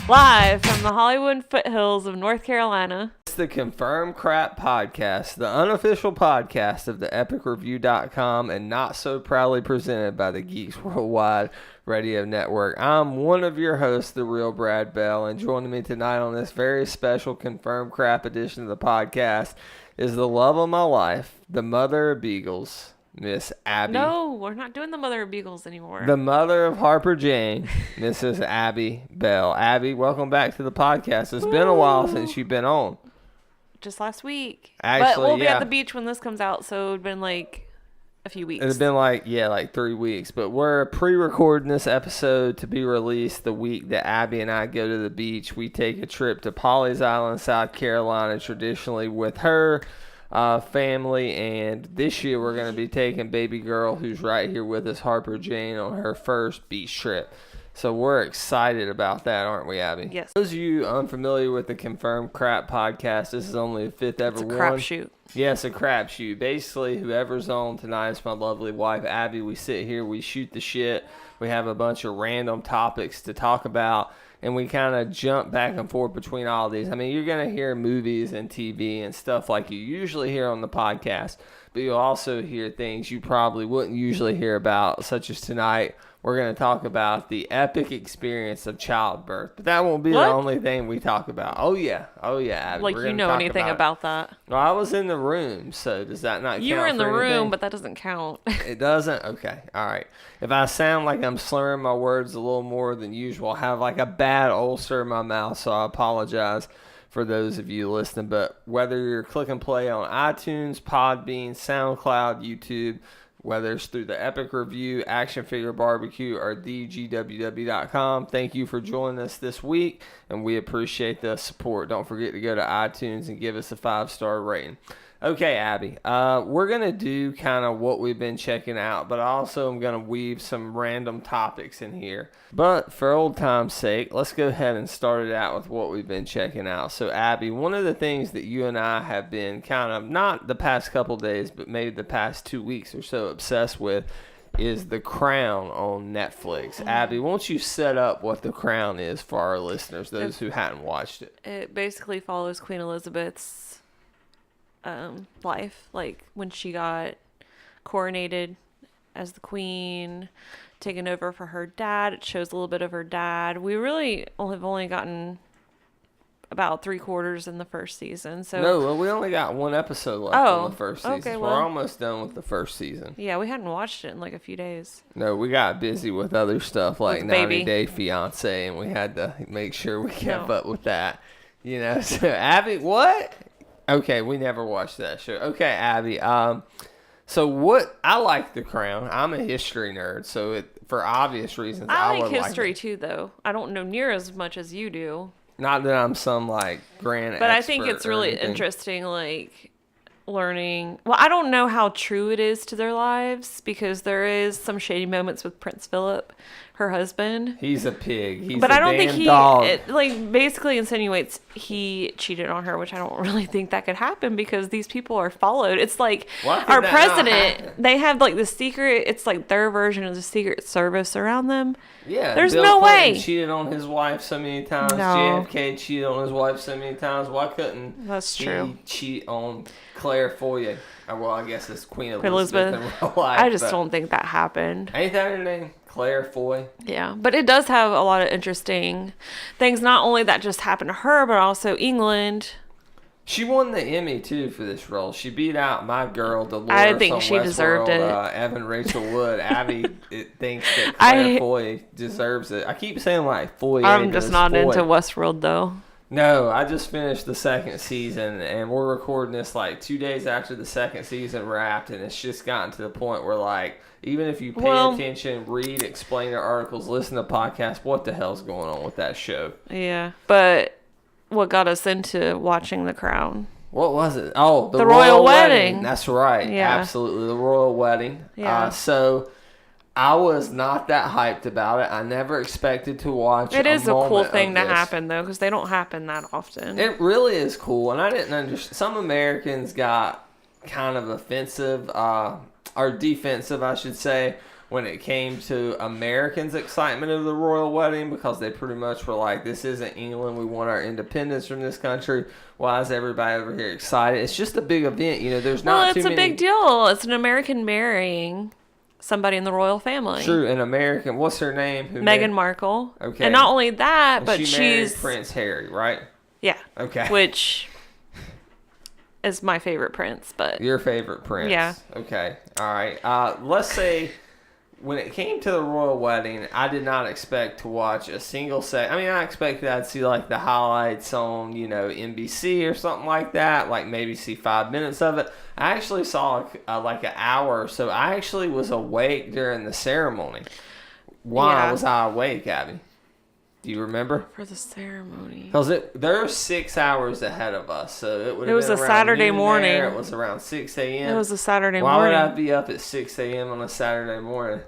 Live from the Hollywood foothills of North Carolina. It's the Confirmed Crap Podcast, the unofficial podcast of the epicreview.com and not so proudly presented by the Geeks Worldwide Radio Network. I'm one of your hosts, the real Brad Bell, and joining me tonight on this very special Confirmed Crap edition of the podcast is the love of my life, the mother of Beagles, Miss Abby. No, we're not doing the mother of Beagles anymore. The mother of Harper Jane, Mrs. Abby Bell. Abby, welcome back to the podcast. It's been a while since you've been on. Just last week. Actually, but we'll be at the beach when this comes out, so it's been like a few weeks. It's been like 3 weeks. But we're pre-recording this episode to be released the week that Abby and I go to the beach. We take a trip to Pawleys Island, South Carolina, traditionally with her family, and this year we're going to be taking baby girl, who's right here with us, Harper Jane, on her first beach trip. So we're excited about that, aren't we, Abby? Yes. Those of you unfamiliar with the Confirmed Crap Podcast, this is only the fifth ever one. It's a crapshoot. Yes, a crapshoot. Basically, whoever's on tonight is my lovely wife, Abby. We sit here, we shoot the shit, we have a bunch of random topics to talk about, and we kind of jump back and forth between all these. I mean, you're going to hear movies and TV and stuff like you usually hear on the podcast, but you'll also hear things you probably wouldn't usually hear about, such as tonight. We're going to talk about the epic experience of childbirth, but that won't be the only thing we talk about. Oh, yeah, Abby. Like, you know anything about that? Well, I was in the room, so does that not count? You were in the for room, anything? but that doesn't count. It doesn't? Okay. All right. If I sound like I'm slurring my words a little more than usual, I have like a bad ulcer in my mouth, so I apologize for those of you listening. But whether you're clicking play on iTunes, Podbean, SoundCloud, YouTube, whether it's through the Epic Review, Action Figure Barbecue, or thegww.com, thank you for joining us this week, and we appreciate the support. Don't forget to go to iTunes and give us a 5-star rating. Okay, Abby, we're going to do kind of what we've been checking out, but also I'm going to weave some random topics in here. But for old time's sake, let's go ahead and start it out with what we've been checking out. So, Abby, one of the things that you and I have been kind of, not the past couple days, but maybe the past 2 weeks or so obsessed with is The Crown on Netflix. Abby, won't you set up what The Crown is for our listeners, those who hadn't watched it? It basically follows Queen Elizabeth's life, like when she got coronated as the queen, taken over for her dad. It shows a little bit of her dad. We really have only gotten about 3/4 in the first season. So no, well, we only got one episode left on the first season. Okay, We're almost done with the first season. Yeah, we hadn't watched it in like a few days. No, we got busy with other stuff like 90 Baby. Day Fiance, and we had to make sure we kept up with that. You know, so Abby, what? Okay, we never watched that show. Okay, Abby. So what? I like The Crown. I'm a history nerd, so for obvious reasons, I would like history like too, though. I don't know near as much as you do. Not that I'm some like grand. But I think it's really interesting, like learning. Well, I don't know how true it is to their lives because there is some shady moments with Prince Philip, her husband. He's a pig. He's but a I don't damn think dog. it like basically insinuates he cheated on her, which I don't really think that could happen because these people are followed. It's like our president. They have like the secret. It's like their version of the Secret Service around them. Yeah, there's Bill no Clinton way. Cheated on his wife so many times. No. JFK cheated on his wife so many times. Why couldn't That's he true. cheat on Claire Foy? Well, I guess it's Queen Elizabeth. In real life, I just don't think that happened. Ain't that her name? Claire Foy? Yeah, but it does have a lot of interesting things. Not only that just happened to her, but also England. She won the Emmy, too, for this role. She beat out my girl, Dolores. I think on she Westworld, deserved it. Evan Rachel Wood. Abby thinks that Claire Foy deserves it. I keep saying like Foy. I'm just not Foy. into Westworld, though. No, I just finished the second season, and we're recording this like 2 days after the second season wrapped, and it's just gotten to the point where, like, even if you pay attention, read, explain their articles, listen to podcasts, what the hell's going on with that show? Yeah, but what got us into watching The Crown? What was it? Oh, the Royal Wedding. That's right. Yeah. Absolutely, the Royal Wedding. Yeah. So I was not that hyped about it. I never expected to watch it. It is a cool thing to this. happen, though, because they don't happen that often. It really is cool, and I didn't understand. Some Americans got kind of offensive, or defensive, I should say, when it came to Americans' excitement of the royal wedding, because they pretty much were like, this isn't England. We want our independence from this country. Why is everybody over here excited? It's just a big event. You know, there's not too many. Well, it's a big deal. It's an American marrying somebody in the royal family. True, an American. What's her name? Meghan Markle. Okay. And not only that, And but she married she's Prince Harry, right? Yeah. Okay. Which is my favorite prince, but Your favorite prince. Yeah. Okay. All right. Let's say when it came to the royal wedding, I did not expect to watch a single set. I mean, I expected I'd see like the highlights on, NBC or something like that, like maybe see 5 minutes of it. I actually saw like an hour, so I actually was awake during the ceremony. Why was I awake, Abby? Do you remember? For the ceremony. Because they're 6 hours ahead of us, so it would have It was been a around Saturday noon morning. there. It was around 6 a.m. It was a Saturday Why morning. would I be up at 6 a.m. on a Saturday morning?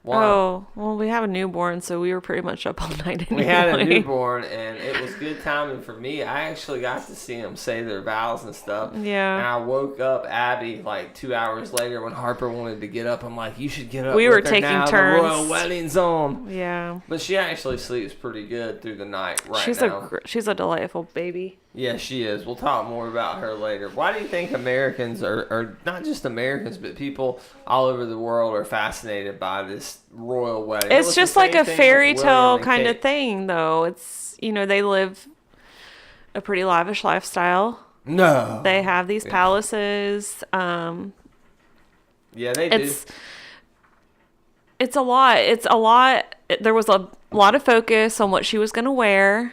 Why? Oh, well, we have a newborn, so we were pretty much up all night anyway. We had a newborn, and it was good timing for me. I actually got to see them say their vows and stuff. Yeah. And I woke up Abby like 2 hours later when Harper wanted to get up. I'm like, you should get up. We were with her taking now. turns. The royal wedding's on. Yeah. But she actually sleeps pretty good through the night She's now. She's a delightful baby. Yeah, she is. We'll talk more about her later. Why do you think Americans or not just Americans, but people all over the world are fascinated by this royal wedding? It's just like a fairy tale kind of thing, though. It's, they live a pretty lavish lifestyle. No. They have these palaces. Yeah, they do. It's a lot. There was a lot of focus on what she was going to wear.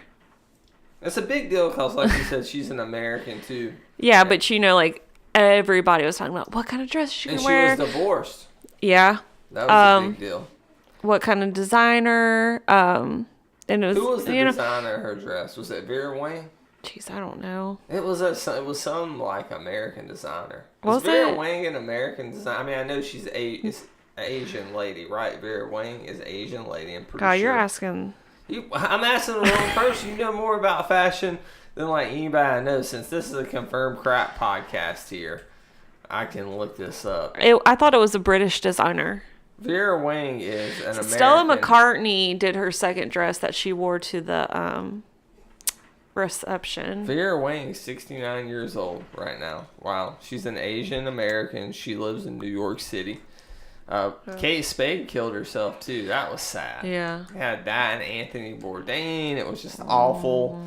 It's a big deal because, like you said, she's an American, too. Yeah, but, like, everybody was talking about what kind of dress she could wear. And she was divorced. Yeah. That was a big deal. What kind of designer. And it was, Who was the designer of her dress? Was it Vera Wang? Jeez, I don't know. It was some, like, American designer. Was Vera Wang an American designer? I mean, I know she's an Asian lady, right? Vera Wang is an Asian lady, I'm pretty sure. God, you're asking... I'm asking the wrong person. You know more about fashion than like anybody I know. Since this is a confirmed crap podcast here, I can look this up. I thought it was a British designer. Vera Wang is an American. Stella McCartney did her second dress that she wore to the reception. Vera Wang's 69 years old right now. Wow. She's an Asian American. She lives in New York City. Kate Spade killed herself too. That was sad. Yeah. Had that and Anthony Bourdain. It was just awful.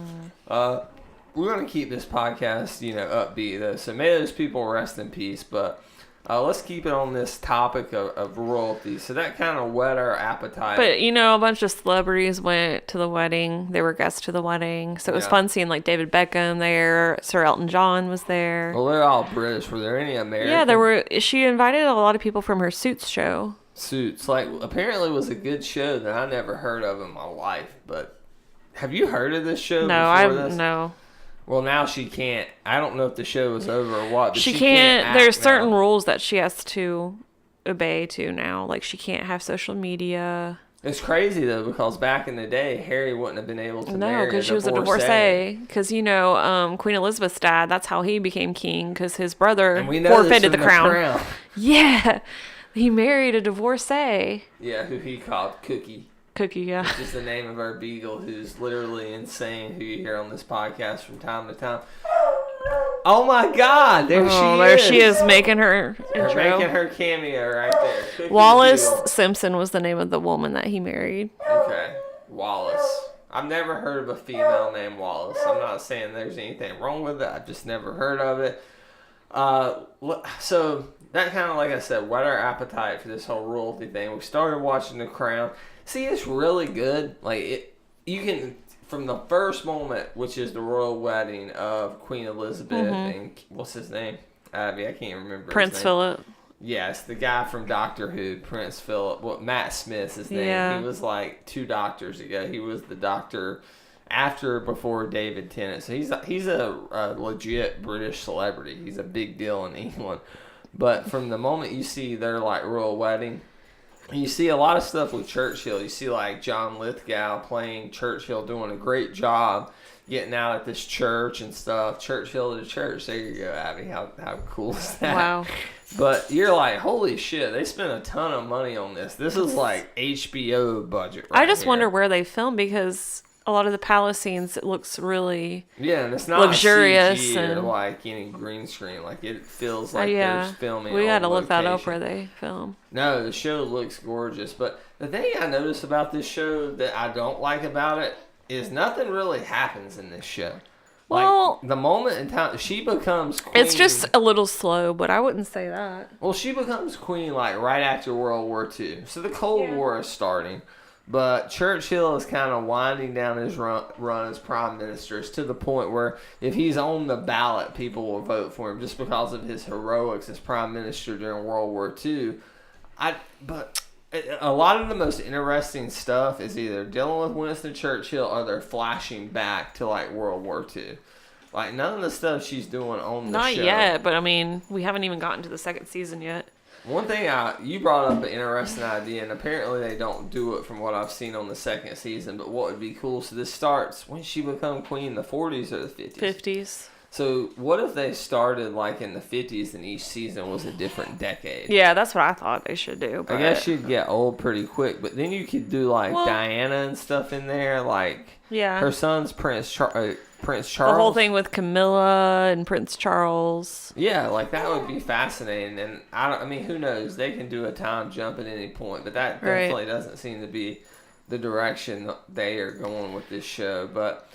We're gonna keep this podcast, upbeat though. So may those people rest in peace. But let's keep it on this topic of royalty. So that kind of whet our appetite. But a bunch of celebrities went to the wedding. They were guests to the wedding, so it was fun seeing like David Beckham there. Sir Elton John was there. Well, they're all British. Were there any American? Yeah, there were. She invited a lot of people from her Suits show. Suits, like apparently it was a good show that I never heard of in my life. But have you heard of this show? No. Well, now she can't. I don't know if the show is over or what. But she can't. There's certain now. rules that she has to obey to now. Like she can't have social media. It's crazy though because back in the day, Harry wouldn't have been able to marry. No, because she was a divorcee. Because Queen Elizabeth's dad. That's how he became king. Because his brother forfeited the crown. Yeah, he married a divorcee. Yeah, who he called Cookie. Cookie, yeah. Which is the name of our Beagle, who's literally insane, who you hear on this podcast from time to time. Oh my God, there she is making her intro. Making her cameo right there. Cookie Wallace Simpson was the name of the woman that he married. Okay, Wallace. I've never heard of a female named Wallace. I'm not saying there's anything wrong with it. I've just never heard of it. So that kind of, like I said, whet our appetite for this whole royalty thing. We started watching The Crown. See, it's really good. You can, from the first moment, which is the royal wedding of Queen Elizabeth and what's his name? Abby, I can't remember. Prince Philip. Yes, the guy from Doctor Who, Prince Philip. Well, Matt Smith's his name. Yeah. He was like 2 doctors ago. He was the doctor before David Tennant. So he's a legit British celebrity. He's a big deal in England. But from the moment you see their royal wedding, You see a lot of stuff with Churchill. You see like John Lithgow playing Churchill, doing a great job getting out at this church and stuff. Churchill to church. There you go, Abby. How cool is that? Wow. But you're like, holy shit, they spent a ton of money on this. This is like HBO budget. I just wonder where they filmed, because a lot of the palace scenes, it looks really and it's not luxurious CG or and like any green screen. Like it feels like there's filming. We got to look that up location. where they film. No, the show looks gorgeous. But the thing I noticed about this show that I don't like about it is nothing really happens in this show. Well, like, the moment in time she becomes queen. It's just a little slow, but I wouldn't say that. Well, she becomes queen like right after World War II. So the Cold War is starting. But Churchill is kind of winding down his run as prime minister to the point where if he's on the ballot, people will vote for him just because of his heroics as prime minister during World War II. But a lot of the most interesting stuff is either dealing with Winston Churchill or they're flashing back to like World War II. Like none of the stuff she's doing on the show. Not yet, but I mean, we haven't even gotten to the second season yet. One thing you brought up an interesting idea, and apparently they don't do it from what I've seen on the second season, but what would be cool, so this starts when she become queen, the 40s or the 50s? 50s. So what if they started like in the 50s and each season was a different decade? Yeah, that's what I thought they should do. But... I guess she'd get old pretty quick, but then you could do like Diana and stuff in there, like her son's Prince Charles. The whole thing with Camilla and Prince Charles. Yeah, like that would be fascinating. And I mean, who knows? They can do a time jump at any point, but that definitely doesn't seem to be the direction they are going with this show. But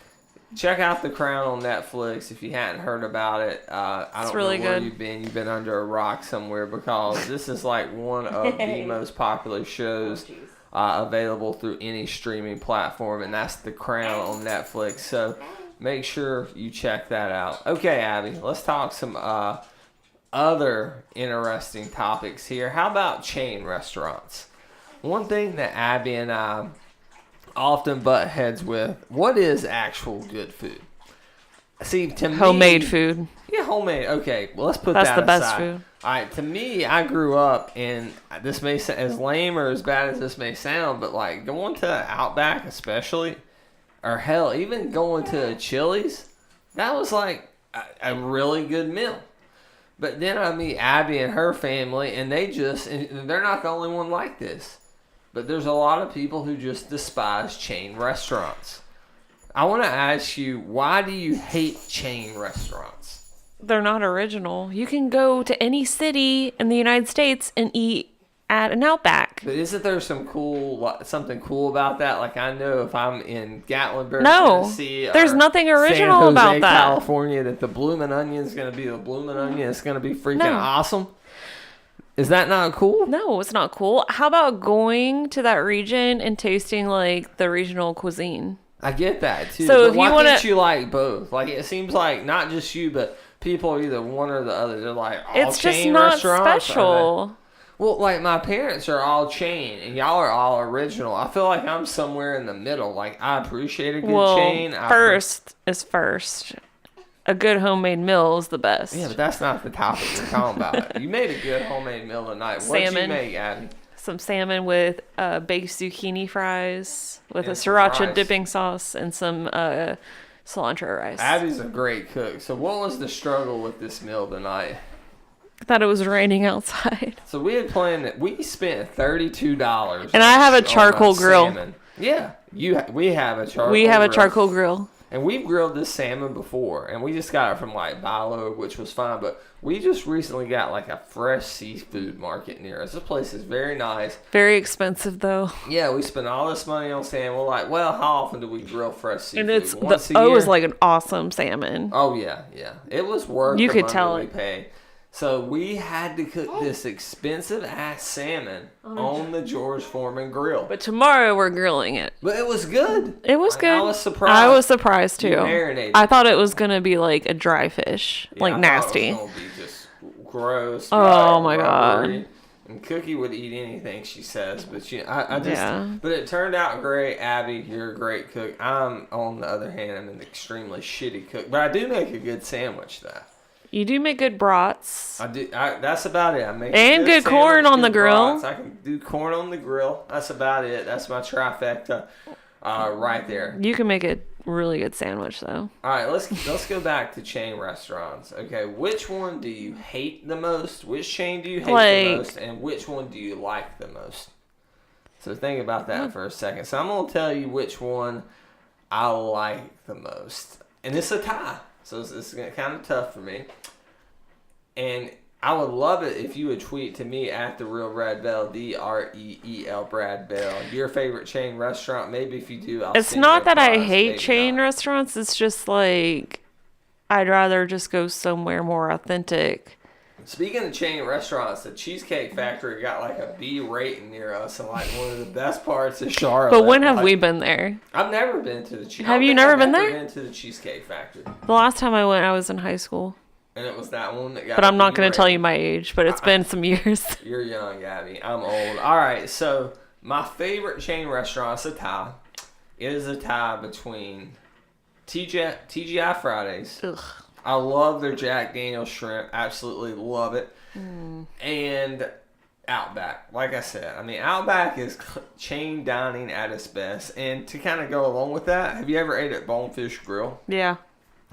check out The Crown on Netflix if you hadn't heard about it. I don't know where you've been. You've been under a rock somewhere, because this is like one of the most popular shows available through any streaming platform, and that's The Crown on Netflix. So make sure you check that out. Okay, Abby, let's talk some other interesting topics here. How about chain restaurants? One thing that Abby and I often butt heads with, what is actual good food? See, to me... Homemade food. Yeah, homemade. Okay, well, let's put that aside. That's the best food. All right, to me, I grew up, and this may sound as lame or as bad as this may sound, but like going to Outback especially... Or hell, even going to a Chili's, that was like a really good meal. But then I meet Abby and her family, and they're not the only one like this. But there's a lot of people who just despise chain restaurants. I want to ask you, why do you hate chain restaurants? They're not original. You can go to any city in the United States and eat at an Outback. But isn't there something cool about that? Like I know if I'm in Gatlinburg, Tennessee, there's nothing original San Jose, about that. California, that the bloomin' onion is going to be the bloomin' onion. It's going to be freaking awesome. Is that not cool? No, it's not cool. How about going to that region and tasting like the regional cuisine? I get that too. So but why can't you like both? Like it seems like not just you, but people are either one or the other. They're like all it's chain just not restaurants. special. Well, like my parents are all chain, and y'all are all original. I feel like I'm somewhere in the middle. Like I appreciate a good chain. First is first. A good homemade meal is the best. Yeah, but that's not the topic we're talking about. You made a good homemade meal tonight. What did you make, Abby? Some salmon with baked zucchini fries with a sriracha dipping sauce and some cilantro rice. Abby's a great cook. So what was the struggle with this meal tonight? I thought it was raining outside. So we had planned that we spent $32. And I have a charcoal grill. Salmon. Yeah, we have a charcoal. We have a charcoal grill. And we've grilled this salmon before, and we just got it from like Beagle, which was fine. But we just recently got like a fresh seafood market near us. This place is very nice. Very expensive though. Yeah, we spent all this money on salmon. We're like, well, how often do we grill fresh seafood? And Once a year? it was like an awesome salmon. Oh yeah. It was worth. You could money tell we it. paid. So we had to cook this expensive ass salmon on the George Foreman grill. But tomorrow we're grilling it. But it was good. It was good. I was surprised. I was surprised too. Marinated. I thought it was gonna be like a dry fish, like nasty. It was gonna be just gross. Oh my rubbery. God. And Cookie would eat anything, she says, but but it turned out great. Abby, you're a great cook. I'm, on the other hand, I'm an extremely shitty cook, but I do make a good sandwich though. You do make good brats. I do. That's about it. I make and good corn on the grill. Brats. I can do corn on the grill. That's about it. That's my trifecta, right there. You can make a really good sandwich though. All right, let's go back to chain restaurants. Okay, which one do you hate the most? Which chain do you hate the most? And which one do you like the most? So think about that for a second. So I'm gonna tell you which one I like the most, and it's a tie. So it's kind of tough for me. And I would love it if you would tweet to me at the Real Brad Bell, DREEL Brad Bell, your favorite chain restaurant. Maybe if you do, It's not that I hate chain restaurants. It's just like I'd rather just go somewhere more authentic. Speaking of chain restaurants, the Cheesecake Factory got like a B rating near us, and like one of the best parts of Charlotte. But when have we been there? I've never been to the Cheesecake. Have you never been there? Been to the Cheesecake Factory. The last time I went, I was in high school. And it was that one that got. But I'm not going to tell you my age. But it's been some years. You're young, Gabby. I'm old. All right, so my favorite chain restaurant is a tie. It is a tie between TGI Fridays. Ugh. I love their Jack Daniel's shrimp. Absolutely love it. And Outback. Like I said, I mean, Outback is chain dining at its best. And to kind of go along with that, have you ever ate at Bonefish Grill? Yeah.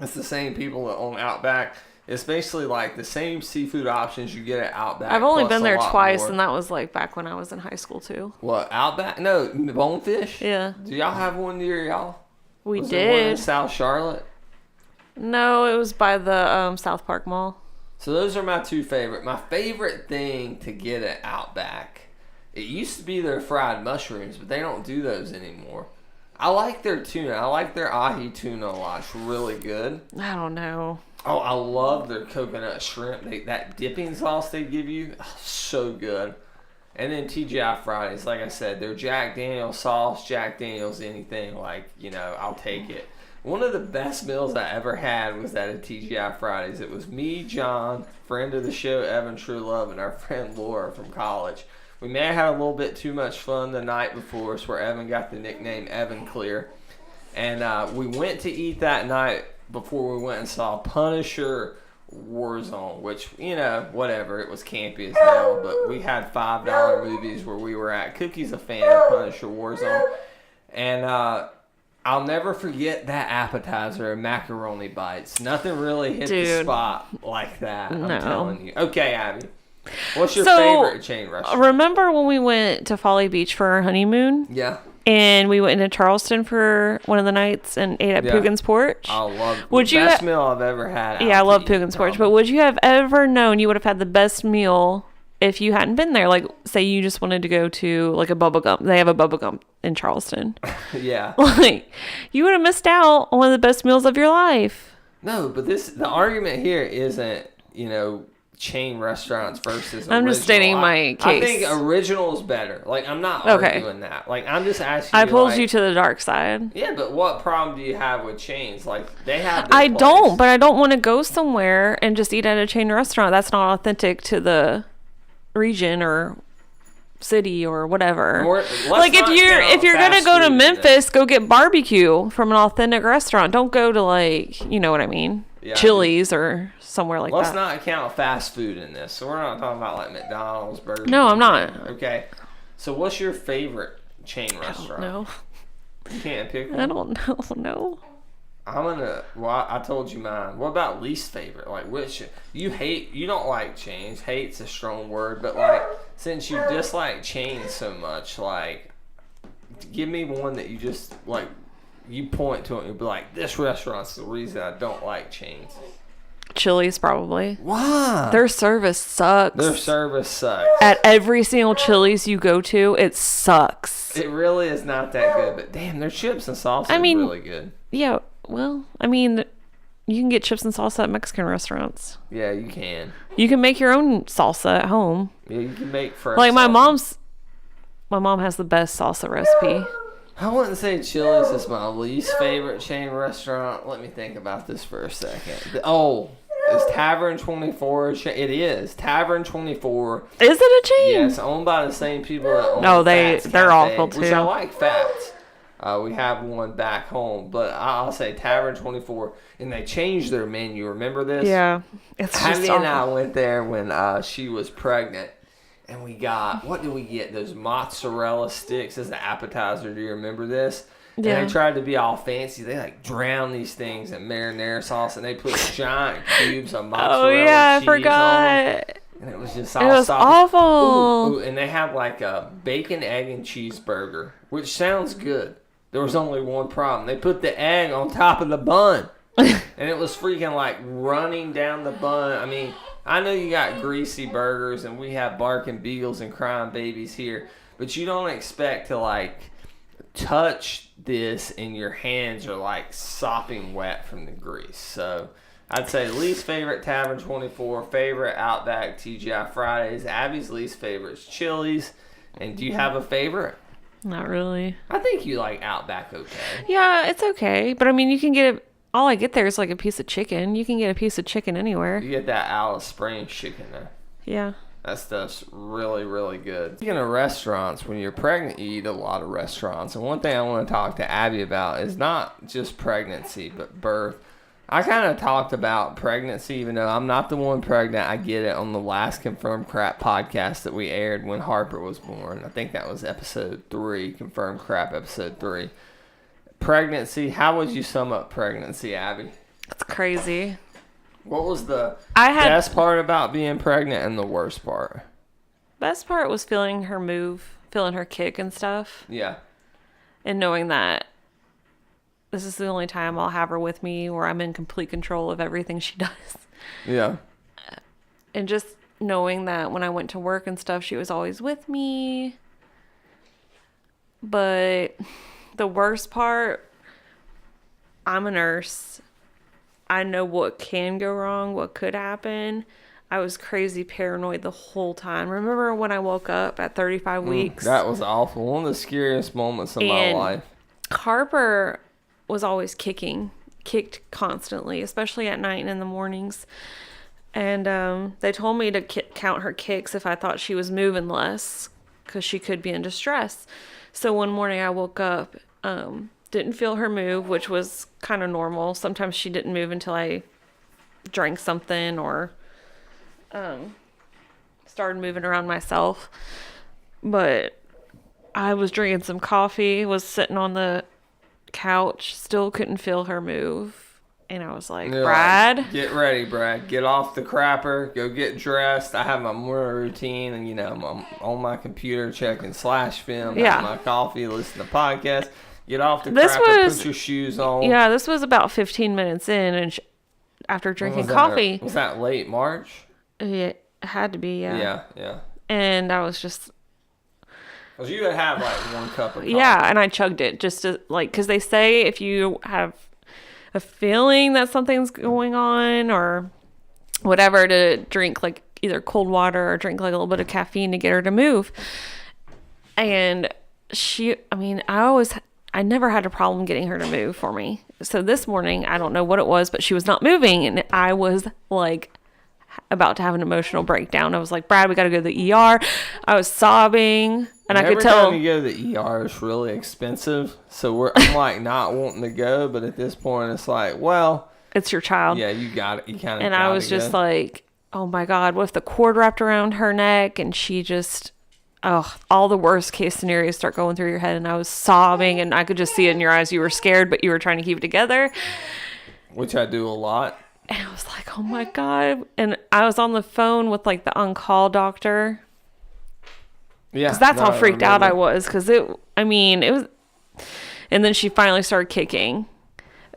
It's the same people that own Outback. It's basically like the same seafood options you get at Outback. I've only been there twice, and that was like back when I was in high school too. What, Outback? No, Bonefish? Yeah. Do y'all have one near y'all? We Was did. there one in South Charlotte? No, it was by the South Park Mall. So those are my two favorite. My favorite thing to get at Outback, it used to be their fried mushrooms, but they don't do those anymore. I like their tuna. I like their ahi tuna a lot. It's really good. I don't know. Oh, I love their coconut shrimp. That dipping sauce they give you, so good. And then TGI Fridays, like I said, their Jack Daniel's sauce, Jack Daniel's anything, like, I'll take it. One of the best meals I ever had was at a TGI Fridays. It was me, John, friend of the show, Evan True Love, and our friend Laura from college. We may have had a little bit too much fun the night before, so where Evan got the nickname Evan Clear. And we went to eat that night before we went and saw Punisher Warzone, which, whatever. It was campy as hell, but we had $5 movies where we were at. Cookie's a fan of Punisher Warzone. And I'll never forget that appetizer, macaroni bites. Nothing really hit the spot like that, I'm telling you. Okay, Abby. What's your favorite chain restaurant? Remember when we went to Folly Beach for our honeymoon? Yeah. And we went into Charleston for one of the nights and ate at Poogan's Porch. I love it. Best meal I've ever had. Yeah, I love Poogan's Porch. But would you have ever known you would have had the best meal if you hadn't been there? Like, say you just wanted to go to like a Bubba Gump. They have a Bubba Gump in Charleston. Yeah. Like, you would have missed out on one of the best meals of your life. No, but the argument here isn't, chain restaurants versus original. I'm just stating my case. I think original is better. Like, I'm not arguing that. Like, I'm just asking you. I pulled you to the dark side. Yeah, but what problem do you have with chains? Like, they have I don't, but I don't want to go somewhere and just eat at a chain restaurant. That's not authentic to the region or city or whatever. Like, if you're gonna go to Memphis, go get barbecue from an authentic restaurant. Don't go to, like, you know what I mean, Chili's or somewhere like that. Let's not count fast food in this. So we're not talking about like McDonald's, Burger King. No, I'm not. Okay. So what's your favorite chain restaurant? No. You can't pick one? I don't know. No. I told you mine. What about least favorite? Like, which you don't like chains. Hate's a strong word, but like, since you dislike chains so much, like, give me one that you just, like, you point to it and you'll be like, this restaurant's the reason I don't like chains. Chili's, probably. Why? Their service sucks. At every single Chili's you go to, it sucks. It really is not that good, but damn, their chips and salsa are really good. Yeah, well, I mean, you can get chips and salsa at Mexican restaurants. Yeah, you can. You can make your own salsa at home. Yeah, you can make fresh like salsa. My mom has the best salsa recipe. I wouldn't say Chili's is my least favorite chain restaurant. Let me think about this for a second. Is Tavern 24 it is. Tavern 24. Is it a chain? Yeah, it's owned by the same people that own they're awful too. Which I like Fats. We have one back home, but I'll say Tavern 24, and they changed their menu. Remember this? Yeah, it's just Abby awful. and I went there when she was pregnant, and we got, what did we get? Those mozzarella sticks as an appetizer. Do you remember this? And Yeah. they tried to be all fancy. They like drown these things in marinara sauce, and they put giant cubes of mozzarella Oh yeah, I cheese on them. forgot. And it was just It all was soft. awful. Ooh, and they have like a bacon, egg, and cheeseburger, which sounds good. There was only one problem. They put the egg on top of the bun. And it was freaking like running down the bun. I mean, I know you got greasy burgers and we have barking beagles and crying babies here, but you don't expect to like touch this and your hands are like sopping wet from the grease. So I'd say least favorite Tavern 24, favorite Outback TGI Fridays. Abby's least favorite is Chili's. And do you have a favorite? Not really. I think you like Outback okay. Yeah, it's okay. But I mean, you can get it. All I get there is like a piece of chicken. You can get a piece of chicken anywhere. You get that Alice Springs chicken there. Yeah. That stuff's really, really good. Speaking of restaurants, when you're pregnant, you eat a lot of restaurants. And one thing I want to talk to Abby about is not just pregnancy, but birth. I kind of talked about pregnancy, even though I'm not the one pregnant. I get it on the last Confirmed Crap podcast that we aired when Harper was born. I think that was episode 3, Confirmed Crap episode 3. Pregnancy, how would you sum up pregnancy, Abby? It's crazy. What was the best best part about being pregnant and the worst part? Best part was feeling her move, feeling her kick and stuff, Yeah. and knowing that this is the only time I'll have her with me where I'm in complete control of everything she does. Yeah. And just knowing that when I went to work and stuff, she was always with me. But the worst part, I'm a nurse. I know what can go wrong, what could happen. I was crazy paranoid the whole time. Remember when I woke up at 35 weeks? That was awful. One of the scariest moments of my life. Harper was always kicked constantly, especially at night and in the mornings. And they told me to count her kicks if I thought she was moving less, because she could be in distress. So one morning I woke up, didn't feel her move, which was kind of normal. Sometimes she didn't move until I drank something or started moving around myself. But I was drinking some coffee, was sitting on the couch, still couldn't feel her move. And I was like, Brad, get ready, Brad. Get off the crapper. Go get dressed. I have my morning routine, and I'm on my computer checking slash film, having my coffee, listening to podcasts. Get off the crapper. Put your shoes on. Yeah, this was about 15 minutes in, and after drinking coffee. Was that late March? Yeah, it had to be. Yeah. Yeah. And I was just. Because you would have like one cup of coffee. Yeah, and I chugged it just to because they say if you have a feeling that something's going on or whatever, to drink like either cold water or drink like a little bit of caffeine to get her to move. And I never had a problem getting her to move for me. So this morning, I don't know what it was, but she was not moving, and I was like about to have an emotional breakdown. I was like, Brad, we got to go to the ER. I was sobbing, and I could tell. Every time you go to the ER, it's really expensive. So I'm like not wanting to go, but at this point, it's like, well, it's your child. Yeah, you got it. You kind of. And I was just like, oh my God, what if the cord wrapped around her neck and she just, all the worst case scenarios start going through your head. And I was sobbing, and I could just see it in your eyes. You were scared, but you were trying to keep it together. Which I do a lot. And I was like, oh my God. And I was on the phone with like the on-call doctor. Yeah. Because that's how freaked out I was. Because it was, and then she finally started kicking.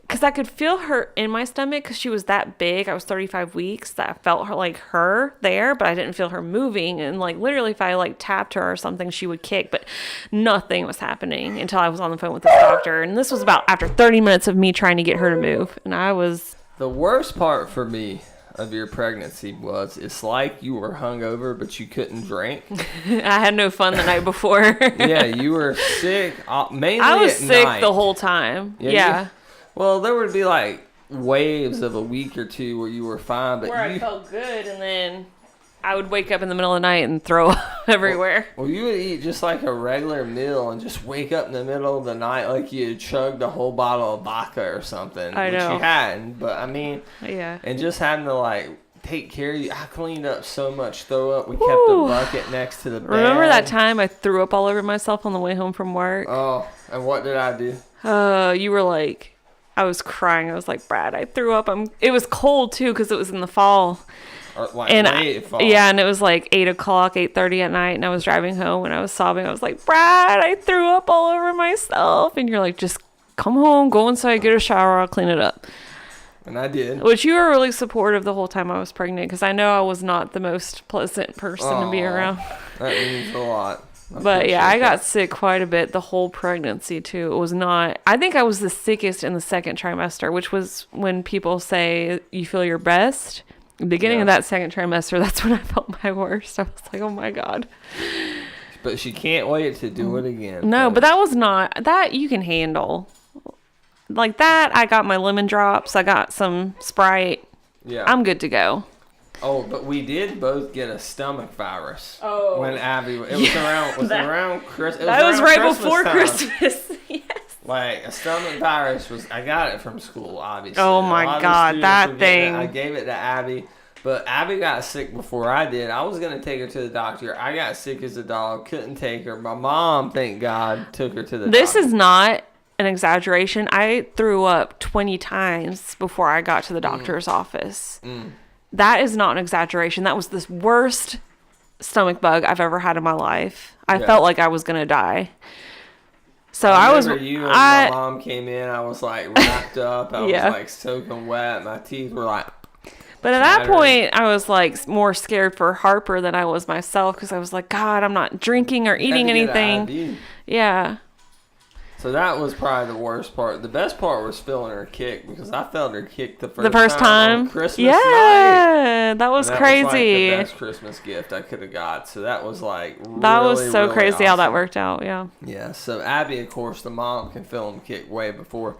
Because I could feel her in my stomach because she was that big. I was 35 weeks that I felt her there, but I didn't feel her moving. And like literally if I like tapped her or something, she would kick. But nothing was happening until I was on the phone with this doctor. And this was about after 30 minutes of me trying to get her to move. And I was... The worst part for me of your pregnancy was it's like you were hungover, but you couldn't drink. I had no fun the night before. Yeah, you were sick. Mainly I was at sick night. the whole time. Yeah. Well, there would be like waves of a week or two where you were fine, but I felt good, and then I would wake up in the middle of the night and throw up everywhere. Well, you would eat just like a regular meal and just wake up in the middle of the night like you had chugged a whole bottle of vodka or something. I know. Which you hadn't, but I mean, Yeah. and just having to like take care of you. I cleaned up so much throw up. We kept a bucket next to the bed. Remember that time I threw up all over myself on the way home from work? Oh, and what did I do? You were like, I was crying. I was like, Brad, I threw up. It was cold too because it was in the fall. Or, like, And late fall. yeah, and it was like 8:30 at night, and I was driving home and I was sobbing. I was like, Brad, I threw up all over myself. And you're like, just come home, go inside, get a shower, I'll clean it up. And I did. Which you were really supportive the whole time I was pregnant, because I know I was not the most pleasant person to be around. That means a lot. But yeah, I got sick quite a bit the whole pregnancy too. It was not, I think I was the sickest in the second trimester, which was when people say you feel your best. Beginning of that second trimester, that's when I felt my worst. I was like, oh my God. But she can't wait to do it again. No, but that was not, that you can handle. Like that, I got my lemon drops. I got some Sprite. Yeah. I'm good to go. Oh, but we did both get a stomach virus. Oh. When Abby, it was around Christmas. That was right before Christmas. Yes. Like a stomach virus was. I got it from school, obviously. Oh my God, that thing. I gave it to Abby, but Abby got sick before I did. I was gonna take her to the doctor. I got sick as a dog. Couldn't take her. My mom, thank God, took her to the doctor. This is not an exaggeration. I threw up 20 times before I got to the doctor's office. That is not an exaggeration. That was the worst stomach bug I've ever had in my life. I felt like I was going to die. So I was. You and my mom came in. I was like wrapped up. I was like soaking wet. My teeth were like. But at that point, I was like more scared for Harper than I was myself, because I was like, God, I'm not drinking or eating anything. Yeah. So that was probably the worst part. The best part was feeling her kick, because I felt her kick the first time on Christmas night. Yeah, that was crazy. Was like the best Christmas gift I could have got. So that was like that was so really crazy awesome. how that worked out. Yeah. Yeah. So Abby, of course, the mom can feel them kick way before.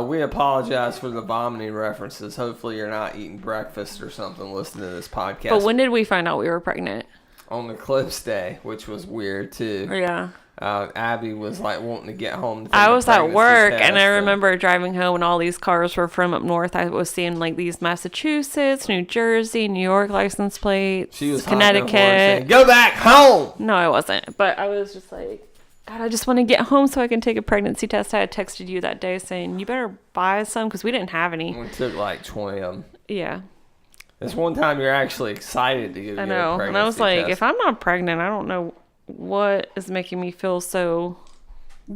We apologize for the vomiting references. Hopefully, you're not eating breakfast or something listening to this podcast. But when did we find out we were pregnant? On the Eclipse Day, which was weird too. Yeah. Abby was like wanting to get home. I was at work, and I remember driving home, and all these cars were from up north. I was seeing like these Massachusetts, New Jersey, New York license plates. She was Connecticut. Saying, go back home. No, I wasn't. But I was just like, God, I just want to get home so I can take a pregnancy test. I had texted you that day saying, you better buy some, because we didn't have any. We took like 20 of them. Yeah. This one time you're actually excited to get a pregnancy test. I know. And I was like, if I'm not pregnant, I don't know what is making me feel so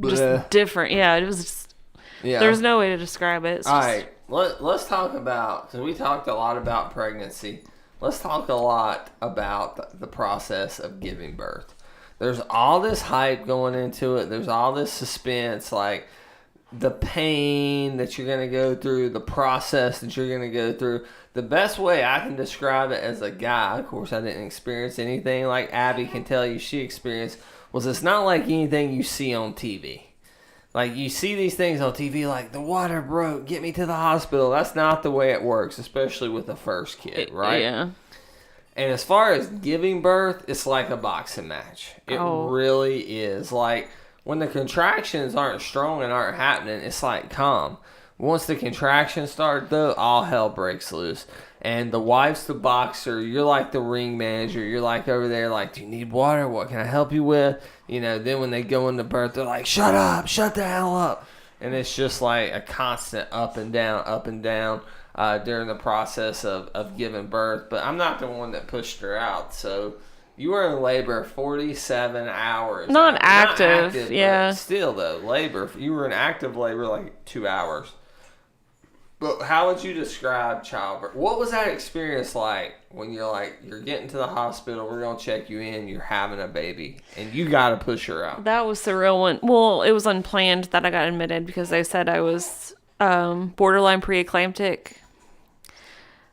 just different. Yeah, it was just, there's no way to describe it. It's all right, let's talk about, because we talked a lot about pregnancy. Let's talk a lot about the process of giving birth. There's all this hype going into it. There's all this suspense, like the pain that you're going to go through, the process that you're going to go through. The best way I can describe it as a guy, of course I didn't experience anything like Abby can tell you she experienced, was it's not like anything you see on TV. Like you see these things on TV like the water broke, get me to the hospital. That's not the way it works, especially with the first kid, right? Yeah. And as far as giving birth, it's like a boxing match. It really is. Like when the contractions aren't strong and aren't happening, it's like calm. Once the contractions start, though, all hell breaks loose. And the wife's the boxer. You're like the ring manager. You're like over there like, do you need water? What can I help you with? You know, then when they go into birth, they're like, shut up. Shut the hell up. And it's just like a constant up and down during the process of giving birth. But I'm not the one that pushed her out. So you were in labor 47 hours. Not active, yeah. Still, though, labor. You were in active labor like 2 hours. But how would you describe childbirth? What was that experience like when you're getting to the hospital, we're going to check you in, you're having a baby, and you got to push her out? That was the real one. Well, it was unplanned that I got admitted because they said I was borderline preeclamptic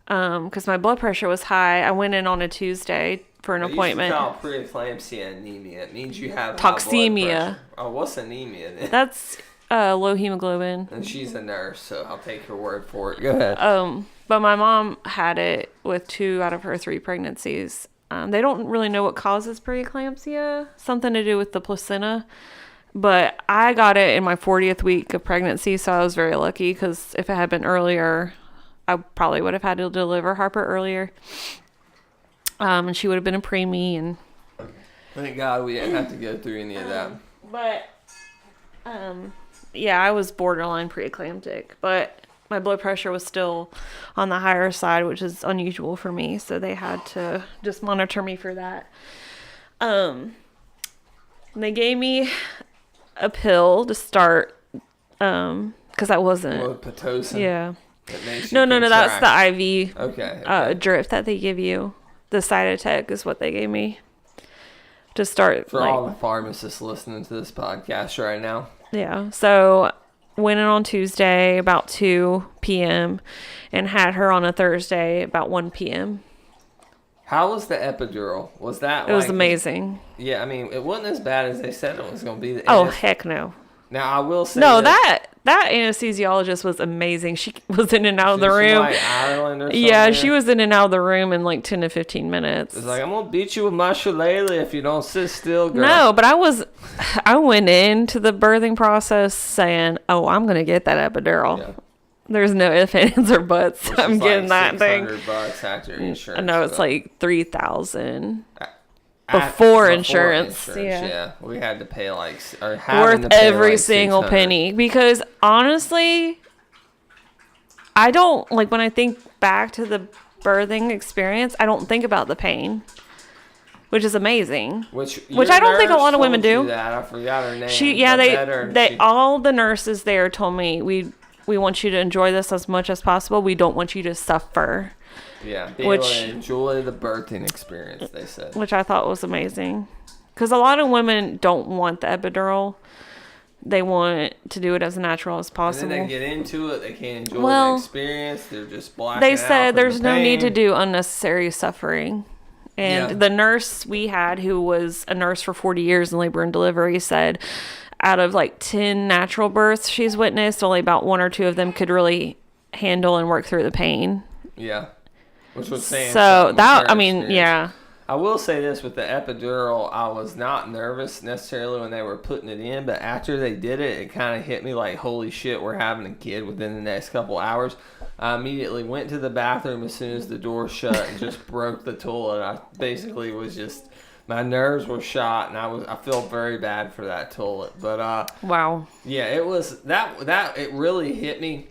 because my blood pressure was high. I went in on a Tuesday for an appointment. It's called preeclampsia anemia. It means you have toxemia. Oh, what's anemia then? That's low hemoglobin. And she's a nurse, so I'll take her word for it. Go ahead. But my mom had it with 2 out of her 3 pregnancies. They don't really know what causes preeclampsia, something to do with the placenta. But I got it in my 40th week of pregnancy, so I was very lucky because if it had been earlier, I probably would have had to deliver Harper earlier. And she would have been a preemie. And thank God we didn't have to go through any of that. But, yeah, I was borderline preeclamptic. But my blood pressure was still on the higher side, which is unusual for me. So they had to just monitor me for that. They gave me a pill to start, because I wasn't. Pitocin. Yeah. That makes you No, that's contract. the IV Okay. drip that they give you. The Cytotec is what they gave me to start. For all the pharmacists listening to this podcast right now. Yeah. So went in on Tuesday about 2 p.m. and had her on a Thursday about 1 p.m. How was the epidural? Was that? It was amazing. Yeah, I mean, it wasn't as bad as they said it was going to be. Oh, heck no. Now I will say. No, that anesthesiologist was amazing. She was in and out of the room. Like Ireland or something. Yeah, she was in and out of the room in like 10 to 15 minutes. It's like, I'm gonna beat you with my shillelagh if you don't sit still, girl. No, but I went into the birthing process saying, "Oh, I'm gonna get that epidural." Yeah. There's no ifs, ands, or buts. Which I'm getting like that thing. $600 after insurance. No, it's like $3,000 before insurance. Yeah, we had to pay like worth every single penny, because honestly, I don't like when I think back to the birthing experience. I don't think about the pain, which is amazing. Which I don't think a lot of women do. I forgot her name. They all the nurses there told me we want you to enjoy this as much as possible. We don't want you to suffer. Yeah, be able to enjoy the birthing experience, they said. Which I thought was amazing. Because a lot of women don't want the epidural. They want to do it as natural as possible. And then they get into it. They can't enjoy the experience. They're just blacking out. They said there's no need to do unnecessary suffering. And the nurse we had, who was a nurse for 40 years in labor and delivery, said out of like 10 natural births she's witnessed, only about 1 or 2 of them could really handle and work through the pain. Yeah. Which was saying so that, I mean, experience. yeah. I will say this, with the epidural, I was not nervous necessarily when they were putting it in, but after they did it, it kind of hit me like, holy shit, we're having a kid within the next couple hours. I immediately went to the bathroom as soon as the door shut and just broke the toilet. I basically was just, my nerves were shot, and I feel very bad for that toilet. But wow. Yeah, it was that it really hit me.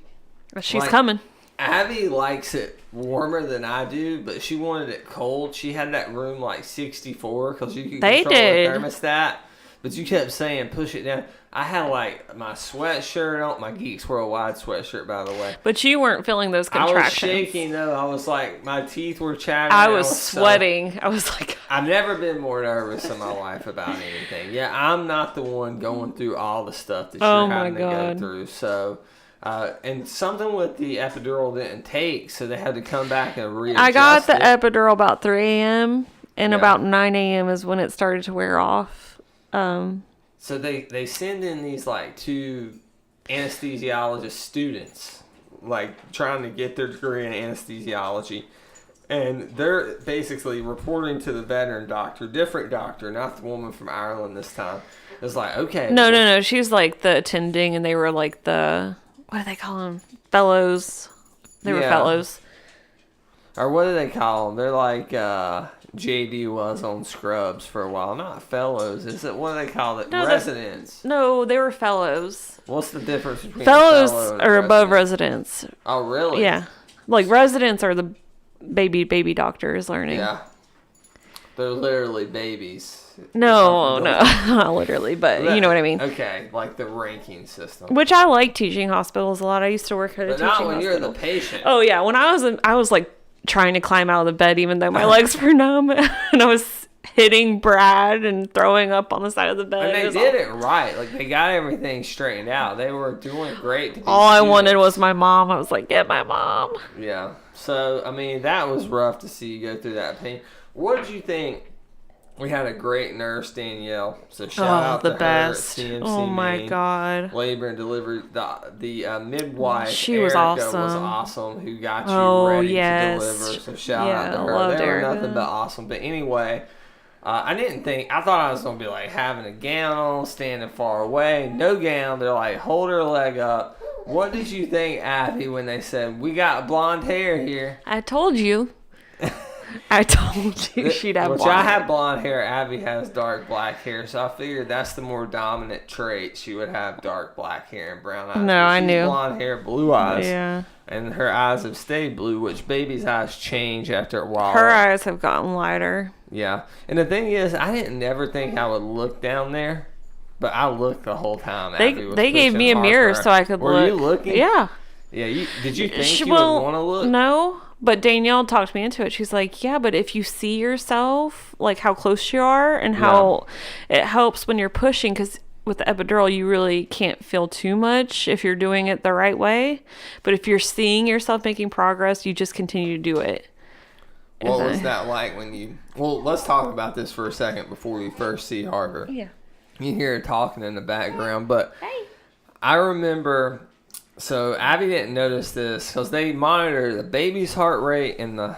She's coming. Abby likes it warmer than I do, but she wanted it cold. She had that room like 64 because you could control the thermostat, but you kept saying push it down. I had like my sweatshirt on, my Geeks Worldwide sweatshirt, by the way. But you weren't feeling those contractions. I was shaking though. I was like, my teeth were chattering. I was sweating. I was like, I've never been more nervous in my life about anything. Yeah, I'm not the one going through all the stuff that you're having to go through. So. And something with the epidural didn't take, so they had to come back and readjust. I got the epidural about 3 a.m. and about 9 a.m. is when it started to wear off. So they send in these like 2 anesthesiologist students, like trying to get their degree in anesthesiology, and they're basically reporting to the veteran doctor, different doctor, not the woman from Ireland this time. It's like, okay. No. She's like the attending, and they were like the... What do they call them? Fellows. They were fellows. Or what do they call them? They're like JD was on Scrubs for a while. Not fellows. Is it, what do they call it? No, residents. No, they were fellows. What's the difference between fellows fellow and are above residents? Oh, really? Yeah. Like residents are the baby doctors learning. Yeah. They're literally babies. No, not literally, but you know what I mean. Okay, like the ranking system. Which I like teaching hospitals a lot. I used to work at a teaching hospital. But not when you're the patient. Oh yeah, when I was like trying to climb out of the bed even though my legs were numb, and I was hitting Brad and throwing up on the side of the bed. And they did it right. Like they got everything straightened out. They were doing great. All I wanted was my mom. I was like, get my mom. Yeah. So I mean, that was rough to see you go through that pain. What did you think? We had a great nurse, Danielle. So shout out the to best. her at CMC Oh my Maine. God. Labor and delivery. The midwife, She was Erica, was awesome. awesome. Who got you ready to deliver. So shout out to her. Loved They were Erica. nothing but awesome. But anyway, I thought I was going to be like having a gown on, standing far away. No gown. They're like, hold her leg up. What did you think, Abby, when they said, we got blonde hair here? I told you. I told you she'd have Which blonde I hair. have blonde hair. Abby has dark black hair. So I figured that's the more dominant trait. She would have dark black hair and brown eyes. No, But I she's knew. blonde hair, blue eyes. Yeah. And her eyes have stayed blue, which baby's eyes change after a while. Her eyes have gotten lighter. Yeah. And the thing is, I didn't never think I would look down there. But I looked the whole time. They gave me a mirror so I could look. Were you looking? Yeah. Yeah. Did you think you Well, would want to look? No, but Danielle talked me into it. She's like, yeah, but if you see yourself, like how close you are and how it helps when you're pushing, because with the epidural, you really can't feel too much if you're doing it the right way. But if you're seeing yourself making progress, you just continue to do it. What was that like when you... Well, let's talk about this for a second before we first see Harper. Yeah. You hear her talking in the background, but I remember... So Abby didn't notice this because they monitor the baby's heart rate and the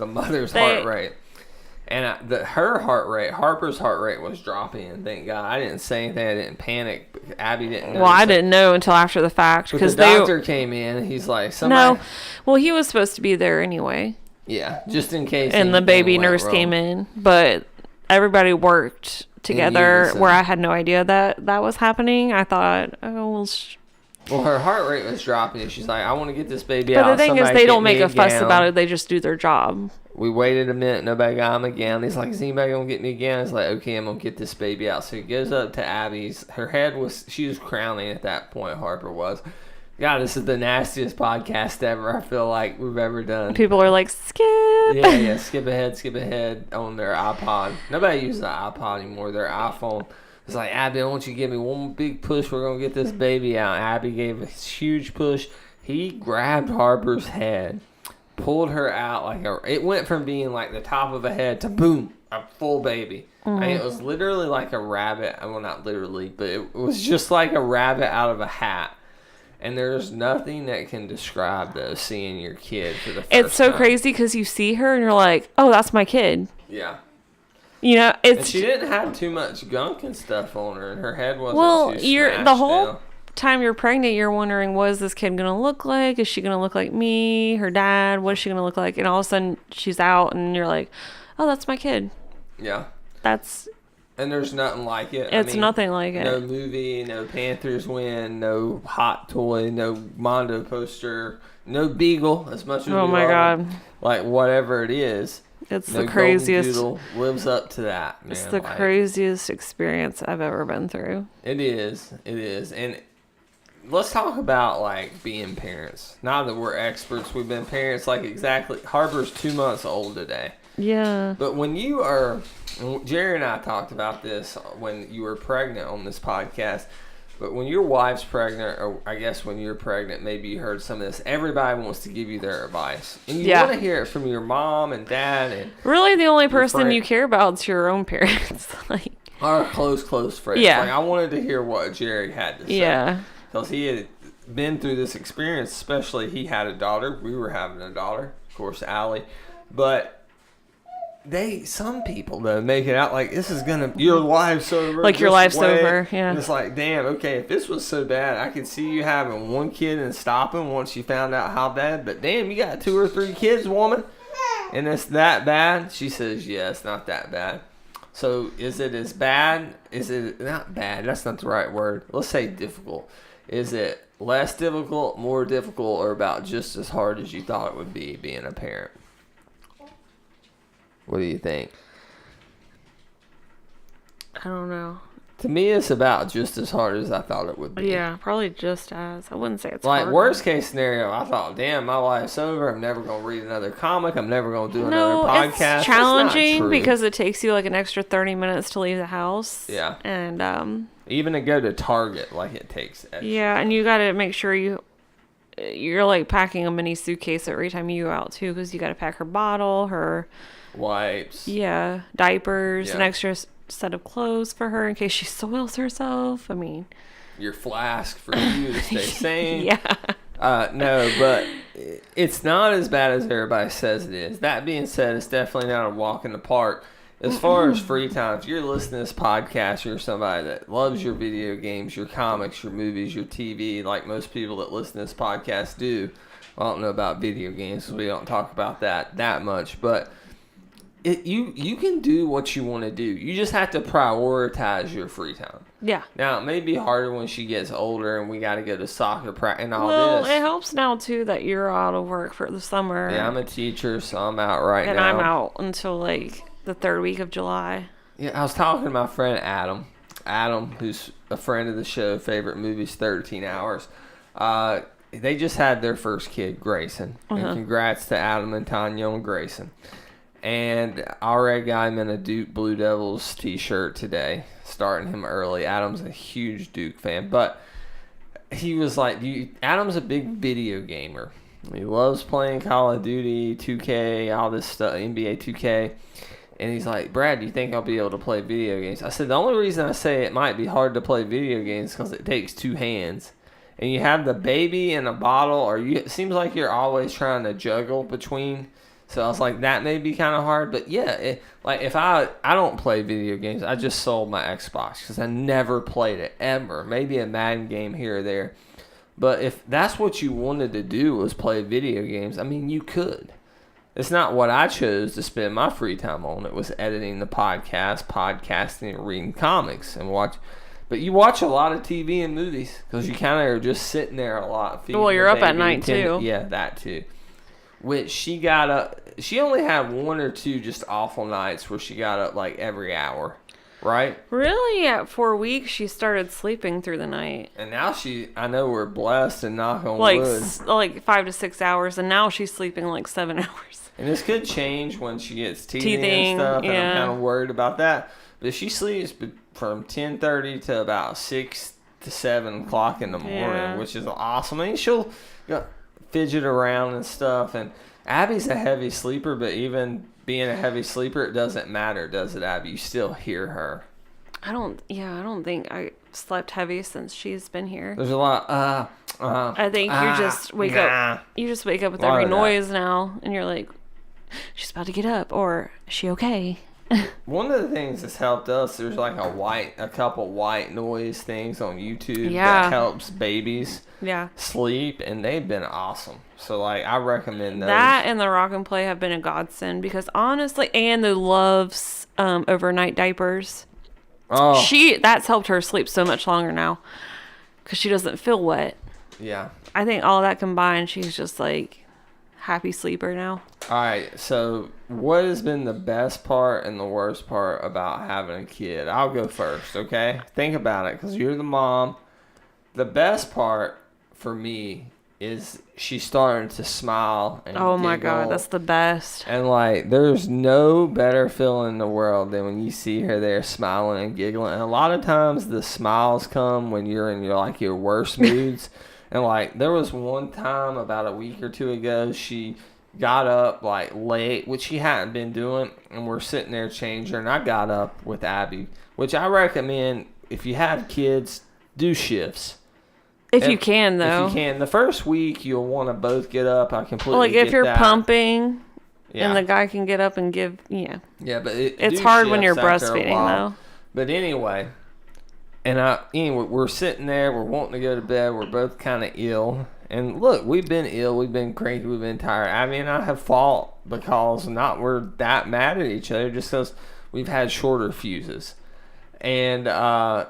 mother's heart rate. And her heart rate, Harper's heart rate was dropping. And thank God I didn't say anything. I didn't panic. Abby didn't notice. Well, I didn't know until after the fact because the doctor came in. And he's like, somebody. No, well, he was supposed to be there anyway. Yeah, just in case. And the baby nurse came in, but everybody worked together where I had no idea that was happening. I thought, well, her heart rate was dropping, and she's like, I want to get this baby out. But the thing is, they don't make a fuss about it. They just do their job. We waited a minute. Nobody got him a gown. He's like, is anybody going to get me a gown? He's like, okay, I'm going to get this baby out. So he goes up to Abby's. She was crowning at that point, Harper was. God, this is the nastiest podcast ever, I feel like we've ever done. People are like, skip. Yeah, skip ahead on their iPod. Nobody uses the iPod anymore. Their iPhone. It's like, Abby, I want you to give me one big push. We're going to get this baby out. Abby gave a huge push. He grabbed Harper's head, pulled her out it went from being like the top of a head to boom, a full baby. Mm-hmm. I mean, it was literally like a rabbit. Well, not literally, but it was just like a rabbit out of a hat. And there's nothing that can describe those, seeing your kid for the first time. It's so crazy because you see her and you're like, oh, that's my kid. Yeah. You know, and she didn't have too much gunk and stuff on her, and her head wasn't too smashed the whole down. time you're pregnant, you're wondering, what is this kid going to look like? Is she going to look like me, her dad? What is she going to look like? And all of a sudden, she's out, and you're like, oh, that's my kid. Yeah. And there's nothing like it. It's nothing like it. No movie, no Panthers win, no hot toy, no Mondo poster, no Beagle, as much as oh my God. Like, whatever it is. It's the craziest. Doodle lives up to that, man. It's the craziest experience I've ever been through. It is. And let's talk about, like, being parents. Now that we're experts, we've been parents, like, exactly. Harper's 2 months old today. Yeah. But when you are, Jerry and I talked about this when you were pregnant on this podcast, but when your wife's pregnant, or I guess when you're pregnant, maybe you heard some of this, everybody wants to give you their advice. And you want to hear it from your mom and dad. And really, the only person you care about is your own parents. Like, our close friends. Yeah. Like, I wanted to hear what Jerry had to say. Yeah. Because he had been through this experience, especially he had a daughter. We were having a daughter, of course, Allie. But some people though make it out like this is your life's over. Like your life's over, yeah. And it's like, damn, okay, if this was so bad, I could see you having one kid and stopping once you found out how bad. But damn, you got 2 or 3 kids, woman, and it's that bad? She says, yeah, it's not that bad. So is it as bad? Is it not bad? That's not the right word. Let's say difficult. Is it less difficult, more difficult, or about just as hard as you thought it would be being a parent? What do you think? I don't know. To me, it's about just as hard as I thought it would be. Yeah, probably just as. I wouldn't say it's like hard. Worst case scenario, I thought, damn, my life's over. I'm never going to read another comic. I'm never going to do another podcast. It's challenging because it takes you like an extra 30 minutes to leave the house. Yeah. And even to go to Target, like it takes extra. Yeah, and you got to make sure you you're like packing a mini suitcase every time you go out too, because you got to pack her bottle, her Wipes. diapers, an Yeah. extra set of clothes for her in case she soils herself. I mean, Your flask for you to stay sane. yeah. No, but it's not as bad as everybody says it is. That being said, it's definitely not a walk in the park. As far as free time, if you're listening to this podcast, you're somebody that loves your video games, your comics, your movies, your TV, like most people that listen to this podcast do. Well, I don't know about video games because we don't talk about that much, but you can do what you want to do. You just have to prioritize your free time. Yeah. Now, it may be harder when she gets older and we got to go to soccer practice and all Well, this. it helps now too that you're out of work for the summer. Yeah, I'm a teacher, so I'm out right and now. I'm out until like the third week of July. Yeah, I was talking to my friend Adam. Adam, who's a friend of the show, favorite movies, 13 Hours. They just had their first kid, Grayson. And congrats to Adam and Tanya on Grayson. And I already got him in a Duke Blue Devils t-shirt today, starting him early. Adam's a huge Duke fan, but he was like, Adam's a big video gamer. He loves playing Call of Duty, 2K, all this stuff, NBA 2K. And he's like, Brad, do you think I'll be able to play video games? I said, the only reason I say it might be hard to play video games is because it takes two hands. And you have the baby and a bottle, or it seems like you're always trying to juggle between. So I was like, that may be kind of hard. But yeah, if I don't play video games. I just sold my Xbox because I never played it, ever. Maybe a Madden game here or there. But if that's what you wanted to do was play video games, I mean, you could. It's not what I chose to spend my free time on. It was editing the podcast, podcasting, and reading comics and watch. But you watch a lot of TV and movies because you kind of are just sitting there a lot. Well, you're up at night too. Yeah, that too. Which she got up. She only had one or two just awful nights where she got up like every hour, right? Really, at 4 weeks, she started sleeping through the night. And now I know we're blessed and knock on like wood. Like 5 to 6 hours, and now she's sleeping like 7 hours. And this could change when she gets teething Teething, and stuff, and yeah. I'm kind of worried about that. But if she sleeps from 10:30 to about 6 to 7 o'clock in the morning, Yeah. which is awesome. I mean, she'll fidget around and stuff. And Abby's a heavy sleeper, but even being a heavy sleeper, it doesn't matter, does it, Abby? You still hear her. I don't think I slept heavy since she's been here. There's a lot. I think you just wake up. You just wake up with every noise now, and you're like, she's about to get up, or is she okay? One of the things that's helped us, there's like a couple white noise things on YouTube that helps babies sleep, and they've been awesome. So like, I recommend those. That and the Rock and Play have been a godsend because honestly, and the Love's overnight diapers. Oh, That's helped her sleep so much longer now because she doesn't feel wet. Yeah. I think all that combined, she's just like happy sleeper now. All right. So what has been the best part and the worst part about having a kid? I'll go first. Okay. Think about it because you're the mom. The best part for me is she's starting to smile and oh my giggle. God, that's the best. And like, there's no better feeling in the world than when you see her there smiling and giggling. And a lot of times the smiles come when you're in your worst moods. And like, there was one time about a week or two ago, she got up like late, which she hadn't been doing, and we're sitting there changing her, and I got up with Abby, which I recommend if you have kids, do shifts. If you can, though. If you can. The first week, you'll want to both get up. I completely like get if you're that. pumping and the guy can get up and give, Yeah, but it's hard when you're breastfeeding, though. But anyway, we're sitting there. We're wanting to go to bed. We're both kind of ill. And look, we've been ill. We've been cranky. We've been tired. Abby and I have fought because we're that mad at each other just because we've had shorter fuses. And I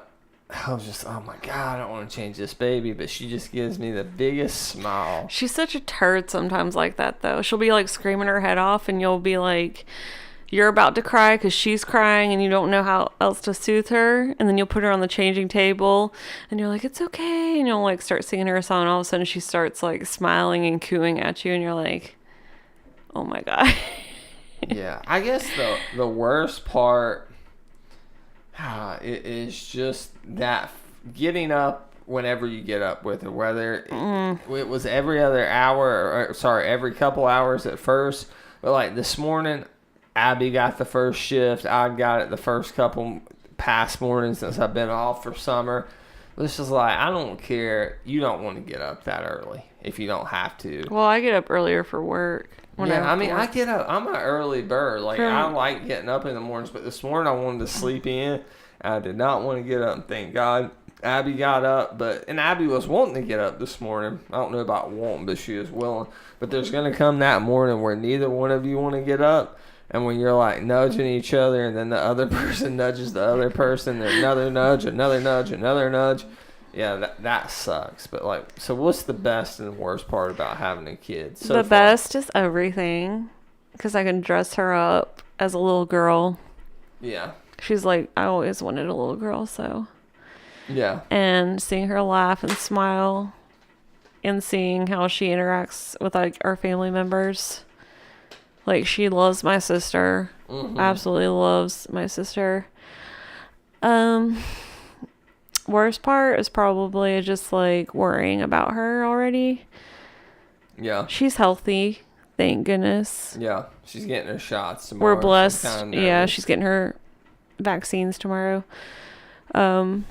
was just, oh my God, I don't want to change this baby, but she just gives me the biggest smile. She's such a turd sometimes like that, though. She'll be like screaming her head off, and you'll be like, you're about to cry because she's crying, and you don't know how else to soothe her. And then you'll put her on the changing table, and you're like, it's okay. And you'll like start singing her a song, and all of a sudden she starts like smiling and cooing at you, and you're like, oh my God. Yeah, I guess the worst part it is just that getting up whenever you get up with her, whether it was every other hour, or sorry, every couple hours at first. But like this morning, Abby got the first shift. I got it the first couple past mornings since I've been off for summer. It's just like, I don't care. You don't want to get up that early if you don't have to. Well, I get up earlier for work. I get up. I'm an early bird. Like, I like getting up in the mornings, but this morning I wanted to sleep in. I did not want to get up, and thank God Abby got up. And Abby was wanting to get up this morning. I don't know about wanting, but she was willing. But there's going to come that morning where neither one of you want to get up. And when you're like nudging each other, and then the other person nudges the other person, then another nudge, another nudge, another nudge. Yeah, that sucks. But like, so what's the best and the worst part about having a kid? So the best is everything, because I can dress her up as a little girl. Yeah. She's like, I always wanted a little girl, so. Yeah. And seeing her laugh and smile, and seeing how she interacts with like our family members. Like, she loves my sister. Mm-hmm. Absolutely loves my sister. Worst part is probably just like worrying about her already. Yeah. She's healthy, thank goodness. Yeah. She's getting her shots tomorrow. We're blessed. Yeah, she's getting her vaccines tomorrow. We're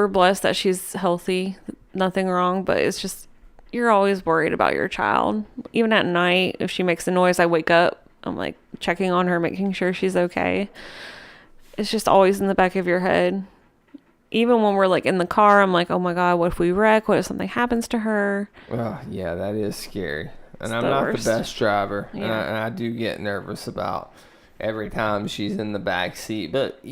blessed that she's healthy. Nothing wrong, but it's just, you're always worried about your child. Even at night, if she makes a noise, I wake up. I'm like checking on her, making sure she's okay. It's just always in the back of your head. Even when we're like in the car, I'm like, oh my God, what if we wreck? What if something happens to her? Oh, yeah, that is scary. And I'm not the best driver. Yeah. And I do get nervous about every time she's in the back seat. But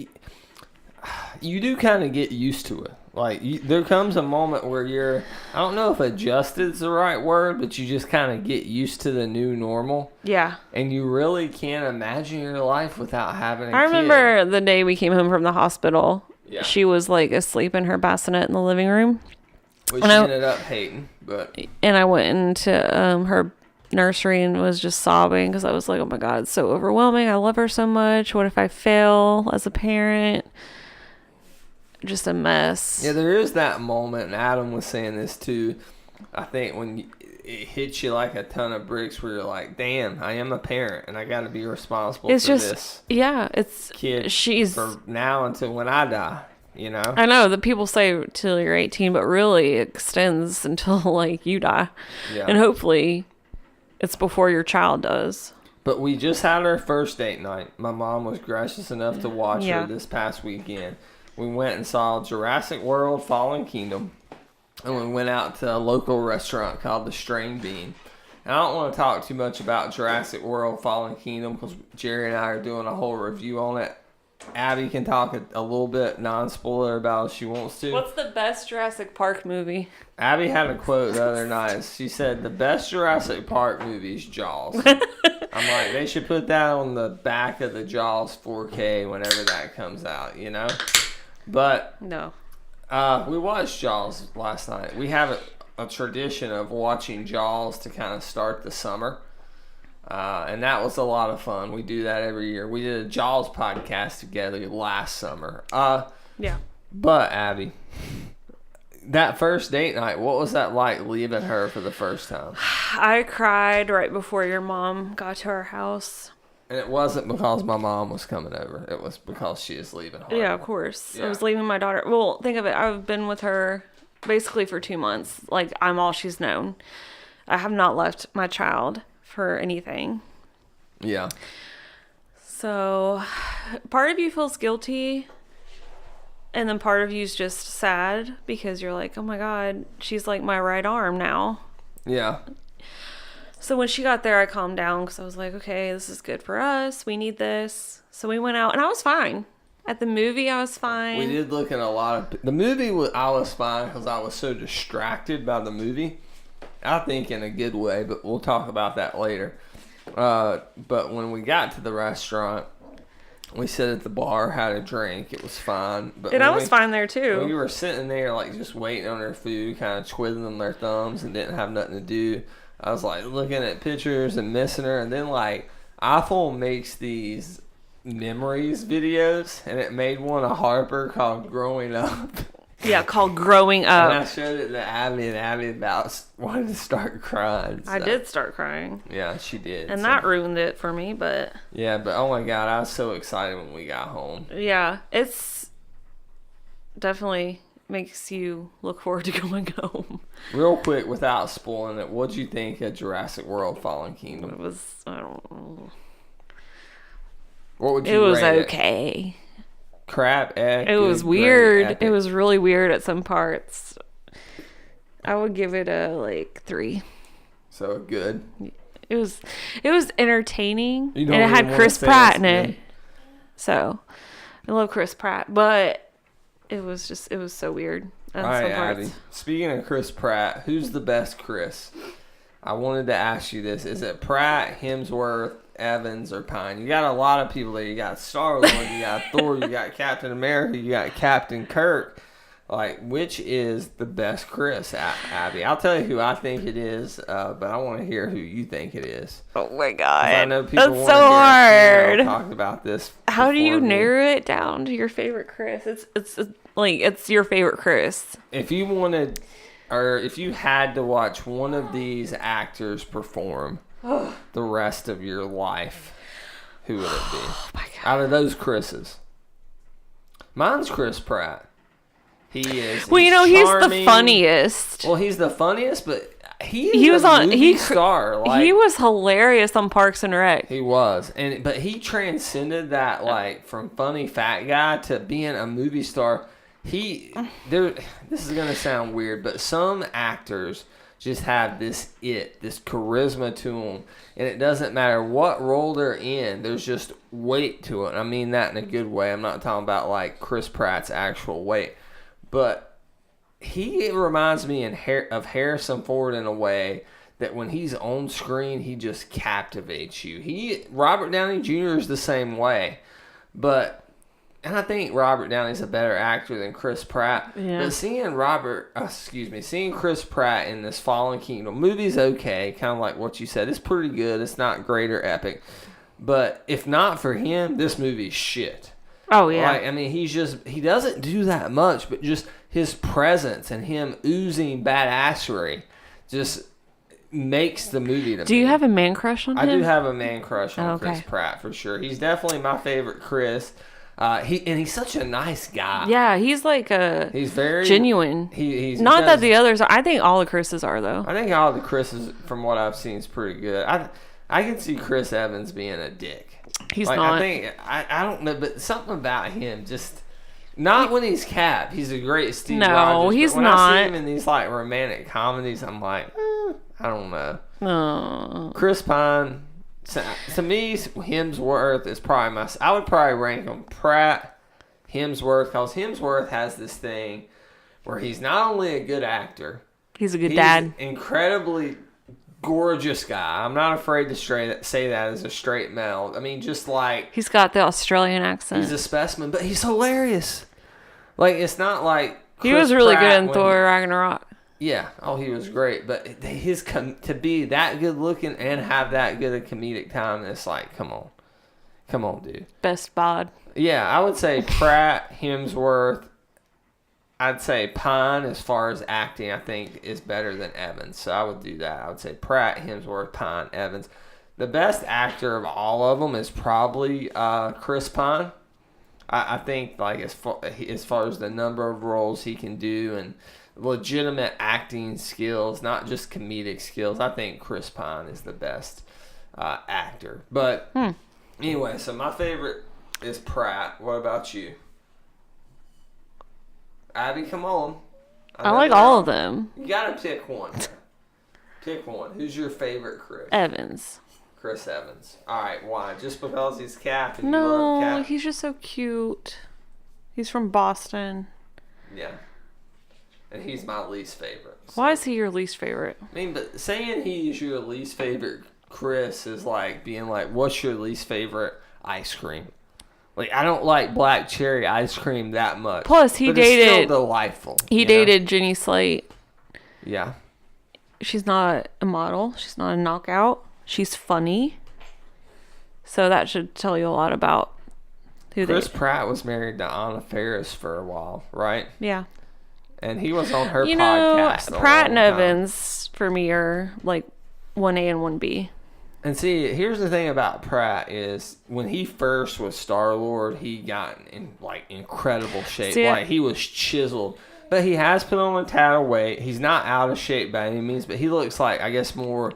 you do kind of get used to it. Like, there comes a moment where I don't know if adjusted is the right word, but you just kind of get used to the new normal. Yeah. And you really can't imagine your life without having a kid. I remember the day we came home from the hospital. Yeah. She was like asleep in her bassinet in the living room. Which she ended up hating. And I went into her nursery and was just sobbing because I was like, oh my God, it's so overwhelming. I love her so much. What if I fail as a parent? Just a mess. Yeah, there is that moment, and Adam was saying this too. I think when it hits you like a ton of bricks, where you're like, "Damn, I am a parent, and I got to be responsible for this." Yeah, it's kid. She's for now until when I die. You know. I know that people say till you're 18, but really it extends until like you die, and hopefully, it's before your child does. But we just had our first date night. My mom was gracious enough to watch her this past weekend. We went and saw Jurassic World Fallen Kingdom. And we went out to a local restaurant called the Strain Bean. And I don't want to talk too much about Jurassic World Fallen Kingdom because Jerry and I are doing a whole review on it. Abby can talk a little bit non-spoiler about if she wants to. What's the best Jurassic Park movie? Abby had a quote the other night. She said, the best Jurassic Park movie is Jaws. I'm like, they should put that on the back of the Jaws 4K whenever that comes out, you know? But no, we watched Jaws last night. We have a tradition of watching Jaws to kind of start the summer, and that was a lot of fun. We do that every year. We did a Jaws podcast together last summer. Yeah. But Abby, that first date night, what was that like leaving her for the first time? I cried right before your mom got to our house. And it wasn't because my mom was coming over. It was because she is leaving home. Yeah, of course. Yeah. I was leaving my daughter. Well, think of it. I've been with her basically for 2 months. Like, I'm all she's known. I have not left my child for anything. Yeah. So, part of you feels guilty. And then part of you is just sad because you're like, oh my God, she's like my right arm now. Yeah. So when she got there, I calmed down because I was like, okay, this is good for us. We need this. So we went out and I was fine. At the movie, I was fine. We did look at a lot of... The movie, I was fine because I was so distracted by the movie. I think in a good way, but we'll talk about that later. But when we got to the restaurant, we sat at the bar, had a drink. It was fine. But I was fine there too. We were sitting there like just waiting on their food, kind of twiddling their thumbs and didn't have nothing to do. I was like looking at pictures and missing her, and then like iPhone makes these memories videos, and it made one of Harper called "Growing Up," Yeah, called Growing And Up. I showed it to Abby, and Abby about wanted to start crying. I so. did start crying. Yeah, she did. And so. that ruined it for me, but... Yeah, but oh my God, I was so excited when we got home. Yeah, it's definitely makes you look forward to going home. Real quick, without spoiling it, what'd you think of Jurassic World Fallen Kingdom? It was, I don't know. What would you It was rate okay. Crap, It was weird. It was really weird at some parts. I would give it a, 3. So good. It was entertaining, You and don't it had even wanna Chris say Pratt it's in it. good. So, I love Chris Pratt, but it was so weird. All right, Abby. Speaking of Chris Pratt, who's the best Chris? I wanted to ask you this. Is it Pratt, Hemsworth, Evans, or Pine? You got a lot of people there. You got Star-Lord, you got Thor, you got Captain America, you got Captain Kirk. Like, which is the best Chris, Abby? I'll tell you who I think it is, but I want to hear who you think it is. Oh my God. I know people That's want so to hard. hear talk about this. How do you before me. narrow it down to your favorite Chris? It's your favorite Chris. If you wanted, or if you had to watch one of these actors perform the rest of your life, who would it be? Oh my God. Out of those Chris's. Mine's Chris Pratt. He is. Well, he's the charming. funniest. Well, he's the funniest, but he He was on movie star. Like, he was hilarious on Parks and Rec. He was, but he transcended that, from funny fat guy to being a movie star. This is gonna sound weird, but some actors just have this charisma to them, and it doesn't matter what role they're in. There's just weight to it. I mean that in a good way. I'm not talking about like Chris Pratt's actual weight, but he reminds me of Harrison Ford in a way that when he's on screen, he just captivates you. Robert Downey Jr. is the same way, and I think Robert Downey's a better actor than Chris Pratt. Yeah. But seeing Chris Pratt in this Fallen Kingdom movie's okay, kind of like what you said. It's pretty good. It's not great or epic, but if not for him, this movie's shit. Oh yeah. I mean, he doesn't do that much, but just his presence and him oozing badassery just makes the movie to me. Do you have a man crush on him? I do have a man crush on Okay. Chris Pratt for sure. He's definitely my favorite Chris. He's such a nice guy. Yeah, he's He's very genuine. He's Not that the others are. I think all the Chris's are though. I think all the Chris's, from what I've seen, is pretty good. I can see Chris Evans being a dick. He's not. I don't know, but something about him just. Not when he's Cap. He's a great Steve No, Rogers. he's but when not. I see him in these romantic comedies, I'm like, I don't know. Oh. Chris Pine, to me, Hemsworth is probably I would probably rank him Pratt, Hemsworth, because Hemsworth has this thing where he's not only a good actor, He's a good he's dad. incredibly gorgeous guy. I'm not afraid to say that as a straight male. I mean, just like He's got the Australian accent. he's a specimen, but he's hilarious. Like, it's not like He Chris was really Pratt good in when Thor Ragnarok. Yeah. Oh, he was great. But to be that good looking and have that good a comedic time, it's like, come on, dude. Best bod. Yeah, I would say Pratt, Hemsworth. I'd say Pine, as far as acting, I think is better than Evans. So I would do that. I would say Pratt, Hemsworth, Pine, Evans. The best actor of all of them is probably Chris Pine. I think as far as the number of roles he can do and legitimate acting skills, not just comedic skills, I think Chris Pine is the best actor. But anyway, so my favorite is Pratt. What about you? Abby, come on. I like all of them. You gotta pick one. Pick one. Who's your favorite Chris? Evans. Chris Evans. Alright, why? Just because he's Cap and you love No, Cap? he's just so cute. He's from Boston. Yeah. And he's my least favorite. So. Why is he your least favorite? I mean, but saying he's your least favorite Chris is like being like, what's your least favorite ice cream? Like, I don't like black cherry ice cream that much. Plus, he but dated. It's still delightful. He dated Jenny Slate. Yeah. She's not a model. She's not a knockout. She's funny. So that should tell you a lot about who Chris Pratt was married to Anna Faris for a while, right? Yeah. And he was on her You know, podcast. Pratt and Evans for me are like 1A and 1B. And see, here's the thing about Pratt is when he first was Star-Lord, he got in like incredible shape. See, like he was chiseled. But he has put on a tad of weight. He's not out of shape by any means, but he looks like, I guess, more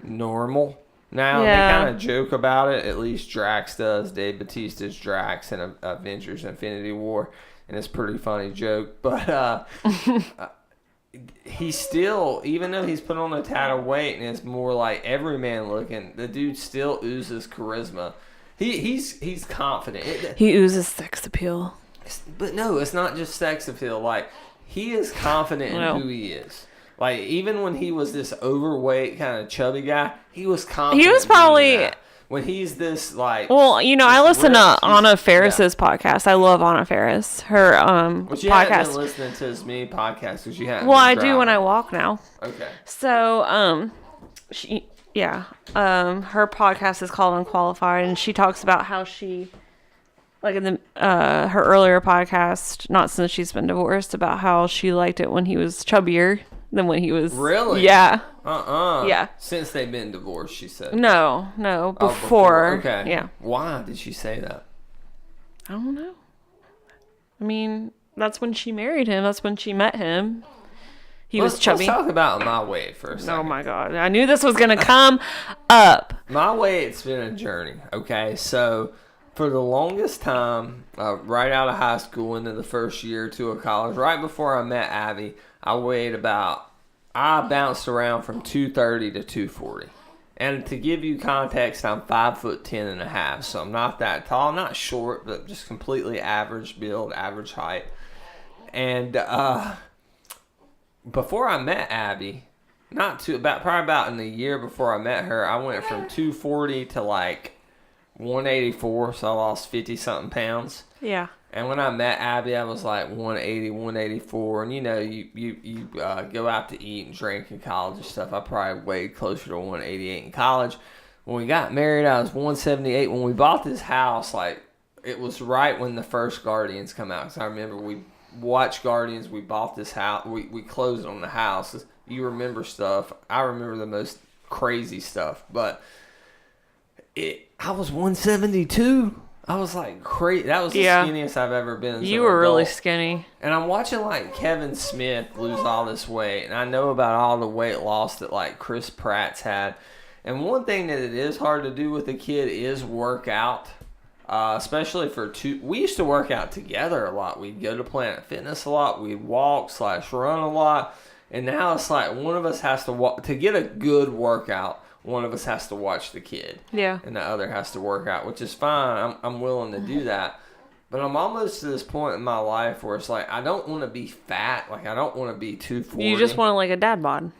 normal now. Yeah. They kind of joke about it. At least Drax does. Dave Bautista's Drax in Avengers Infinity War. And it's a pretty funny joke. But he's still, even though he's put on a tad of weight and is more like everyman looking, the dude still oozes charisma. He's confident. He oozes sex appeal. But no, it's not just sex appeal. Like, he is confident in who he is. Like, even when he was this overweight, kind of chubby guy, he was confident. He was probably... When he's this, like... Well, you know, I listen to Anna Faris's podcast. I love Anna Faris. Her But you podcast. haven't been listening to as many podcasts as you have. Well, I do when I walk now. Okay. So, her podcast is called Unqualified, and she talks about how she... Like in the her earlier podcast, not since she's been divorced, about how she liked it when he was chubbier than when he was... Really? Yeah. Yeah. Since they've been divorced, she said. No, Oh, before. Okay. Yeah. Why did she say that? I don't know. I mean, that's when she married him. That's when she met him. He was chubby. Let's talk about my weight for a second. Oh my God. I knew this was going to come up. My weight's been a journey, okay? So... For the longest time, right out of high school into the first year or two of college, right before I met Abby, I bounced around from 230 to 240. And to give you context, I'm 5'10" and a half, so I'm not that tall. I'm not short, but just completely average build, average height. And before I met Abby, probably about in the year before I met her, I went from 240 to like 184, so I lost 50 something pounds. Yeah. And when I met Abby, I was like 180, 184. And you know, you go out to eat and drink in college and stuff. I probably weighed closer to 188 in college. When we got married, I was 178. When we bought this house, like it was right when the first Guardians come out. Because I remember we watched Guardians. We bought this house. We closed on the house. You remember stuff. I remember the most crazy stuff, but. I was 172. I was like crazy. That was the skinniest I've ever been. You were really skinny. And I'm watching like Kevin Smith lose all this weight, and I know about all the weight loss that like Chris Pratt's had. And one thing that it is hard to do with a kid is work out, especially for two. We used to work out together a lot. We'd go to Planet Fitness a lot. We'd walk/run a lot. And now it's like one of us has to walk to get a good workout. One of us has to watch the kid. Yeah. And the other has to work out, which is fine. I'm willing to do that. But I'm almost to this point in my life where it's like, I don't want to be fat. Like, I don't want to be 240. You just want like a dad bod.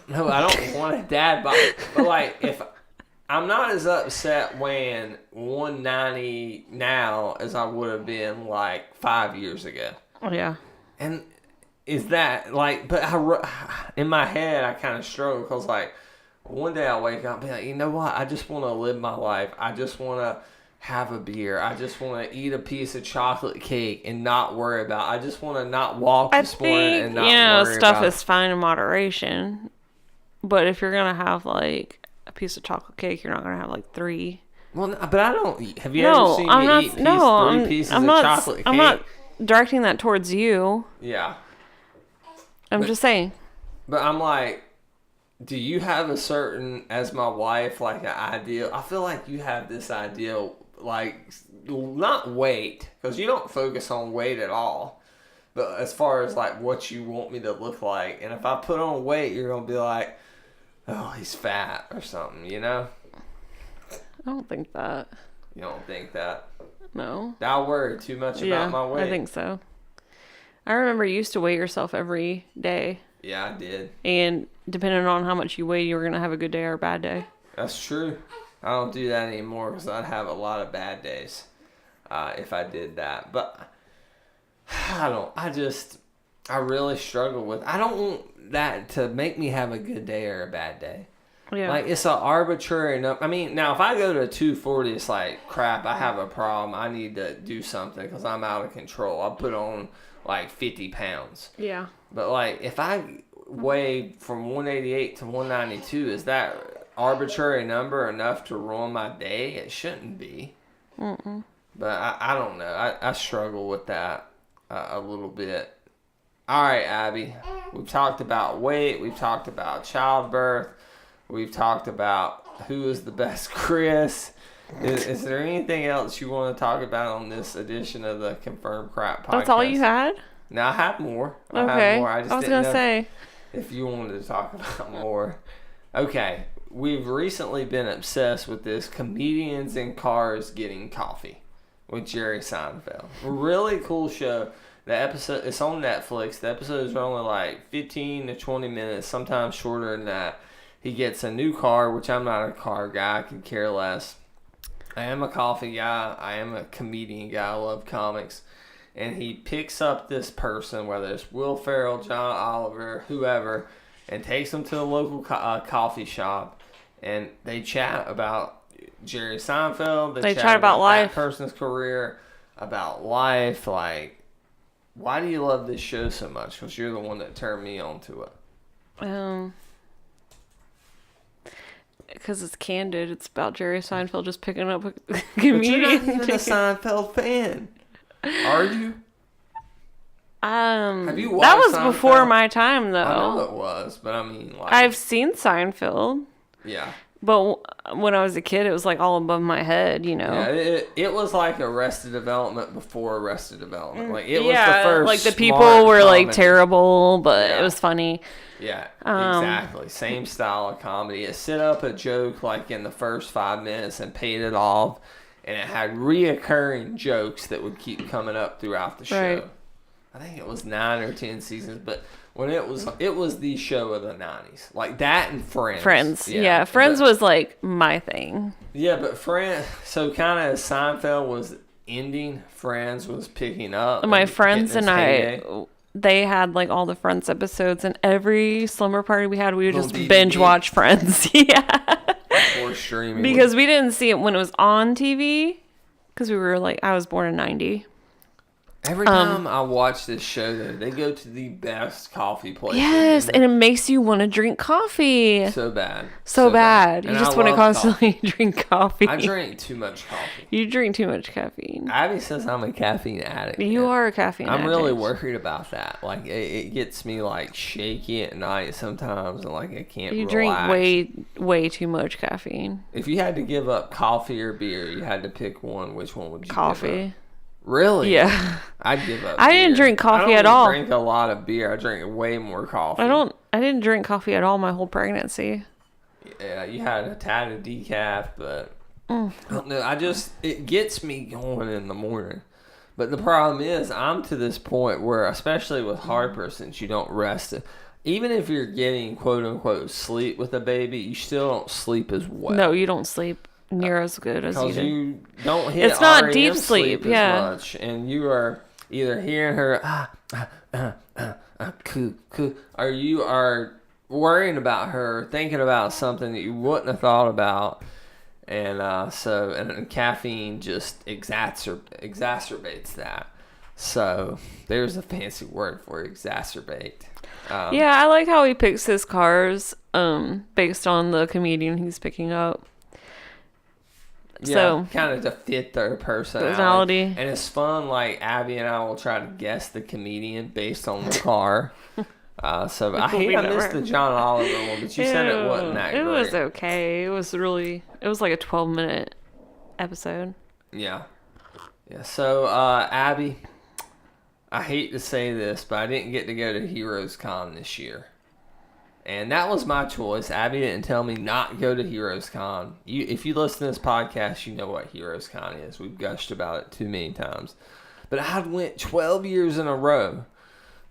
No, I don't want a dad bod. But like, if I'm not as upset weighing 190 now as I would have been like 5 years ago. Oh, yeah. And is that like, but in my head, I kind of struggle because like, one day I'll wake up and be like, you know what? I just want to live my life. I just want to have a beer. I just want to eat a piece of chocolate cake and not worry about it. I just want to not walk this morning and not worry about it. Stuff is fine in moderation. But if you're going to have like a piece of chocolate cake, you're not going to have like 3. Well, but I don't. Have you ever seen me eat 3 pieces of chocolate cake? I'm not directing that towards you. Yeah. I'm just saying. But I'm like, do you have a certain, as my wife, like an ideal? I feel like you have this ideal, like, not weight, because you don't focus on weight at all. But as far as, like, what you want me to look like. And if I put on weight, you're going to be like, oh, he's fat or something, you know? I don't think that. You don't think that? No. I worry too much about my weight. I think so. I remember you used to weigh yourself every day. Yeah, I did. And depending on how much you weigh, you were going to have a good day or a bad day. That's true. I don't do that anymore because I'd have a lot of bad days if I did that. But I really struggle with, I don't want that to make me have a good day or a bad day. Yeah. Like, it's an arbitrary number. I mean, now, if I go to 240, it's like, crap, I have a problem. I need to do something because I'm out of control. I put on like 50 pounds. Yeah. But like if I weigh from 188 to 192, is that arbitrary number enough to ruin my day? It shouldn't be. Mm-mm. But I don't know. I struggle with that a little bit. All right, Abby. We've talked about weight. We've talked about childbirth. We've talked about who is the best Chris. Is there anything else you want to talk about on this edition of the Confirmed Crap podcast? That's all you had? No, I have more. Okay. I just was didn't going to know say. if you wanted to talk about more. Okay. We've recently been obsessed with this comedians in cars getting coffee with Jerry Seinfeld. Really cool show. The episode, it's on Netflix. The episodes are only like 15 to 20 minutes, sometimes shorter than that. He gets a new car, which I'm not a car guy. I could care less. I am a coffee guy. I am a comedian guy. I love comics. And he picks up this person, whether it's Will Ferrell, John Oliver, whoever, and takes them to a local coffee shop. And they chat about Jerry Seinfeld. They chat about life. That person's career, about life. Like, why do you love this show so much? Because you're the one that turned me on to it. Because it's candid. It's about Jerry Seinfeld just picking up a But comedian. you're not even a Seinfeld fan, are you? Have you watched That was Seinfeld? before my time, though. I know it was, but I mean, like, I've seen Seinfeld. yeah. But when I was a kid, it was like all above my head, you know. Yeah, it was like Arrested Development before Arrested Development. Like it was the first. Like the people smart were like comedy. terrible, but Yeah. it was funny. Yeah, exactly. Same style of comedy. It set up a joke like in the first 5 minutes and paid it off, and it had reoccurring jokes that would keep coming up throughout the show. Right. I think it was 9 or 10 seasons, but when it was the show of the 90s. Like that and Friends. Friends. Yeah, Friends was like my thing. Yeah, but Friends, so kind of as Seinfeld was ending, Friends was picking up. My friends and heyday. they had like all the Friends episodes, and every slumber party we had, we would just DVD. binge watch Friends. Yeah. Or streaming. Because we didn't see it when it was on TV, because we were like, I was born in 90. Every time I watch this show, though, they go to the best coffee place. Yes, and it makes you want to drink coffee. So bad. So bad. You And just I want to love constantly drink coffee. I drink too much coffee. You drink too much caffeine. Abby says I'm a caffeine addict. You are a caffeine I'm addict. really worried about that. Like, it gets me, like, shaky at night sometimes, and, like, I can't You relax. drink way too much caffeine. If you had to give up coffee or beer, you had to pick one, which one would you give up? Coffee. Really? Yeah. I'd give up I didn't beer. drink coffee I at don't all. drink a lot of beer. I drink way more coffee. I didn't drink coffee at all my whole pregnancy. Yeah, you had a tad of decaf, but I don't know. It gets me going in the morning. But the problem is, I'm to this point where, especially with Harper, since you don't rest it, even if you're getting quote unquote sleep with a baby, you still don't sleep as well. No, you don't sleep near as good as you Because do. you don't hit It's not REM deep sleep, as yeah. much, and you are either hearing her coo, or you are worrying about her, thinking about something that you wouldn't have thought about, and and caffeine just exacerbates that. So there's a fancy word for exacerbate. Yeah, I like how he picks his cars based on the comedian he's picking up. Yeah, So kind of to fit their personality. personality. And it's fun, like Abby and I will try to guess the comedian based on the car. I missed the John Oliver one, but you said it wasn't that It great. was okay. It was like a 12-minute episode. Yeah. So, Abby, I hate to say this, but I didn't get to go to Heroes Con this year. And that was my choice. Abby didn't tell me not to go to Heroes Con. If you listen to this podcast, you know what Heroes Con is. We've gushed about it too many times. But I went 12 years in a row.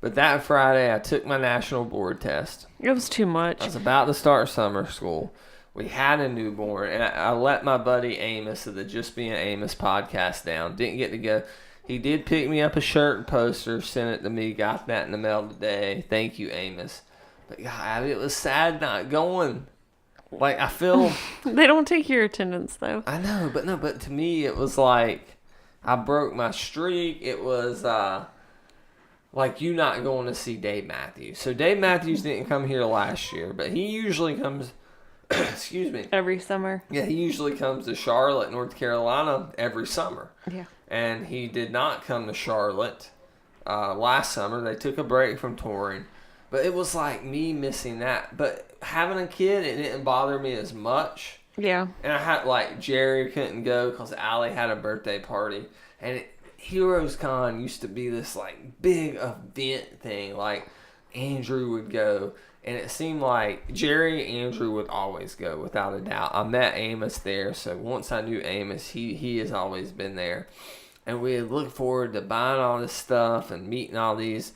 But that Friday, I took my national board test. It was too much. I was about to start summer school. We had a newborn, and I let my buddy Amos of the Just Being Amos podcast down. Didn't get to go. He did pick me up a shirt and poster, sent it to me, got that in the mail today. Thank you, Amos. But God, it was sad not going. Like, I feel... They don't take your attendance, though. I know, but to me, it was like I broke my streak. It was... like you not going to see Dave Matthews. So Dave Matthews didn't come here last year, but he usually comes, excuse me. Every summer. Yeah, he usually comes to Charlotte, North Carolina every summer. Yeah. And he did not come to Charlotte last summer. They took a break from touring. But it was like me missing that. But having a kid, it didn't bother me as much. Yeah. And I had, like, Jerry couldn't go because Allie had a birthday party. And Heroes Con used to be this, like, big event thing. Like, Andrew would go. And it seemed like Andrew would always go, without a doubt. I met Amos there. So once I knew Amos, he has always been there. And we had looked forward to buying all this stuff and meeting all these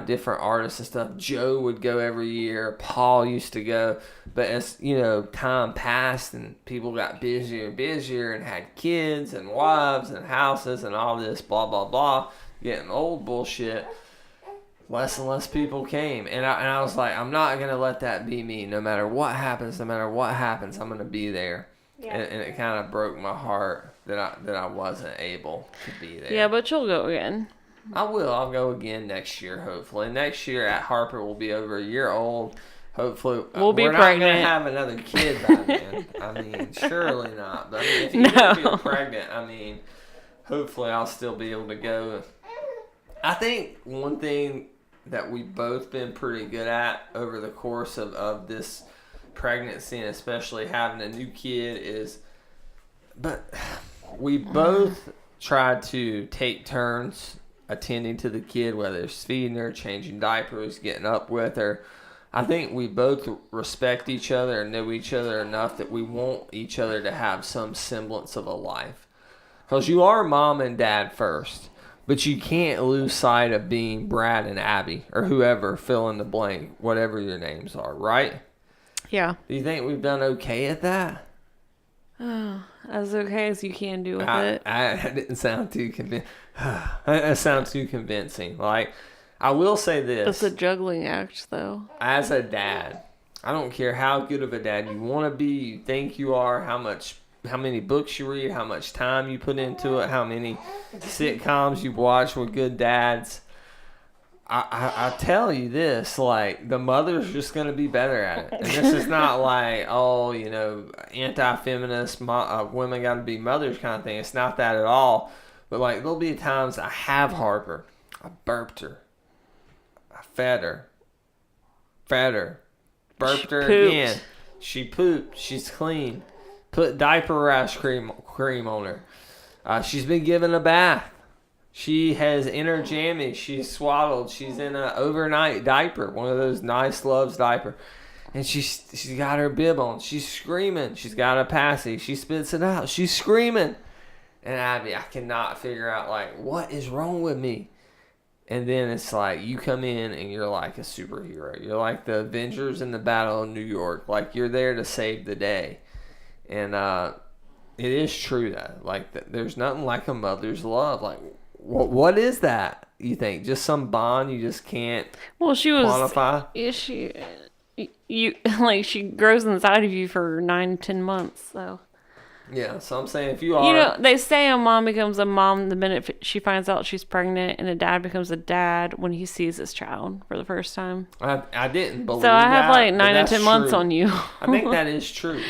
different artists and stuff. Joe would go every year. Paul used to go. But as, time passed and people got busier and busier and had kids and wives and houses and all this blah, blah, blah, getting old bullshit, less and less people came. And I was like, I'm not going to let that be me. No matter what happens, I'm going to be there. Yeah. And it kind of broke my heart that I wasn't able to be there. Yeah, but you'll go again. I will. I'll go again next year, hopefully. Next year at Harper will be over a year old. Hopefully, we'll be pregnant. We're not going to have another kid by then. I mean, surely not. But I mean, if you get pregnant, I mean, hopefully I'll still be able to go. I think one thing that we've both been pretty good at over the course of this pregnancy, and especially having a new kid, but we both tried to take turns attending to the kid, whether it's feeding her, changing diapers, getting up with her. I think we both respect each other and know each other enough that we want each other to have some semblance of a life. Because you are mom and dad first, but you can't lose sight of being Brad and Abby, or whoever, fill in the blank, whatever your names are, right? Yeah. Do you think we've done okay at that? As okay as you can do with it. I didn't sound too convincing. That sounds too convincing. Like, I will say this. It's a juggling act, though. As a dad, I don't care how good of a dad you want to be, you think you are, how many books you read, how much time you put into it, how many sitcoms you watch with good dads. I tell you this, like, the mother's just going to be better at it. And this is not like, anti-feminist, women got to be mothers kind of thing. It's not that at all. But, like, there'll be times I have Harper. I burped her. I fed her. Burped her again. She pooped. She's clean. Put diaper rash cream on her. She's been given a bath. She has in her jammies. She's swaddled. She's in an overnight diaper, one of those Nice Loves diaper. And she's got her bib on. She's screaming. She's got a passy. She spits it out. She's screaming. And Abby, I cannot figure out, like, what is wrong with me? And then it's like, you come in and you're like a superhero. You're like the Avengers in the Battle of New York. Like, you're there to save the day. And it is true that, like, there's nothing like a mother's love. Like, what is that, you think? Just some bond you just can't quantify? She grows inside of you for 9-10 months, so. Yeah, so I'm saying if you are... they say a mom becomes a mom the minute she finds out she's pregnant, and a dad becomes a dad when he sees his child for the first time. I didn't believe that. So I have like 9 or 10 months on you. I think that is true.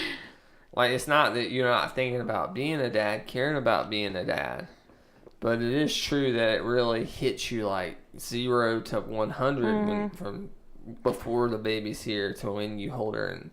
Like, it's not that you're not thinking about being a dad, caring about being a dad. But it is true that it really hits you like 0 to 100 from before the baby's here to when you hold her in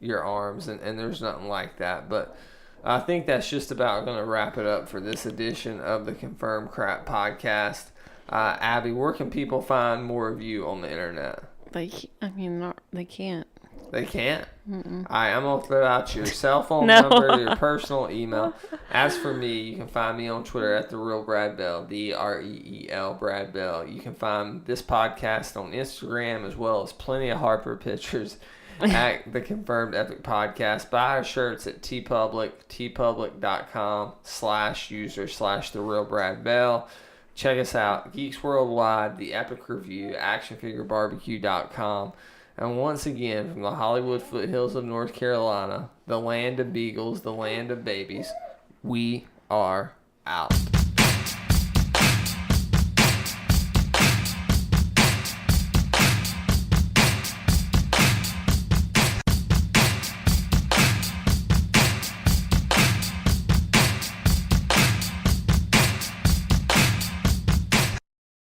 your arms. And there's nothing like that. But I think that's just about going to wrap it up for this edition of the Confirmed Crap Podcast. Abby, where can people find more of you on the internet? They can't. They can't? Mm-mm. All right, I'm going to throw out your cell phone number, your personal email. As for me, you can find me on Twitter at TheRealBradBell, DREEL Brad Bell. You can find this podcast on Instagram, as well as plenty of Harper pictures at the Confirmed Epic Podcast. Buy our shirts at TeePublic, tpublic.com/user/TheRealBradBell. Check us out, Geeks Worldwide, The Epic Review, ActionFigureBarbecue.com. And once again, from the Hollywood foothills of North Carolina, the land of beagles, the land of babies, we are out.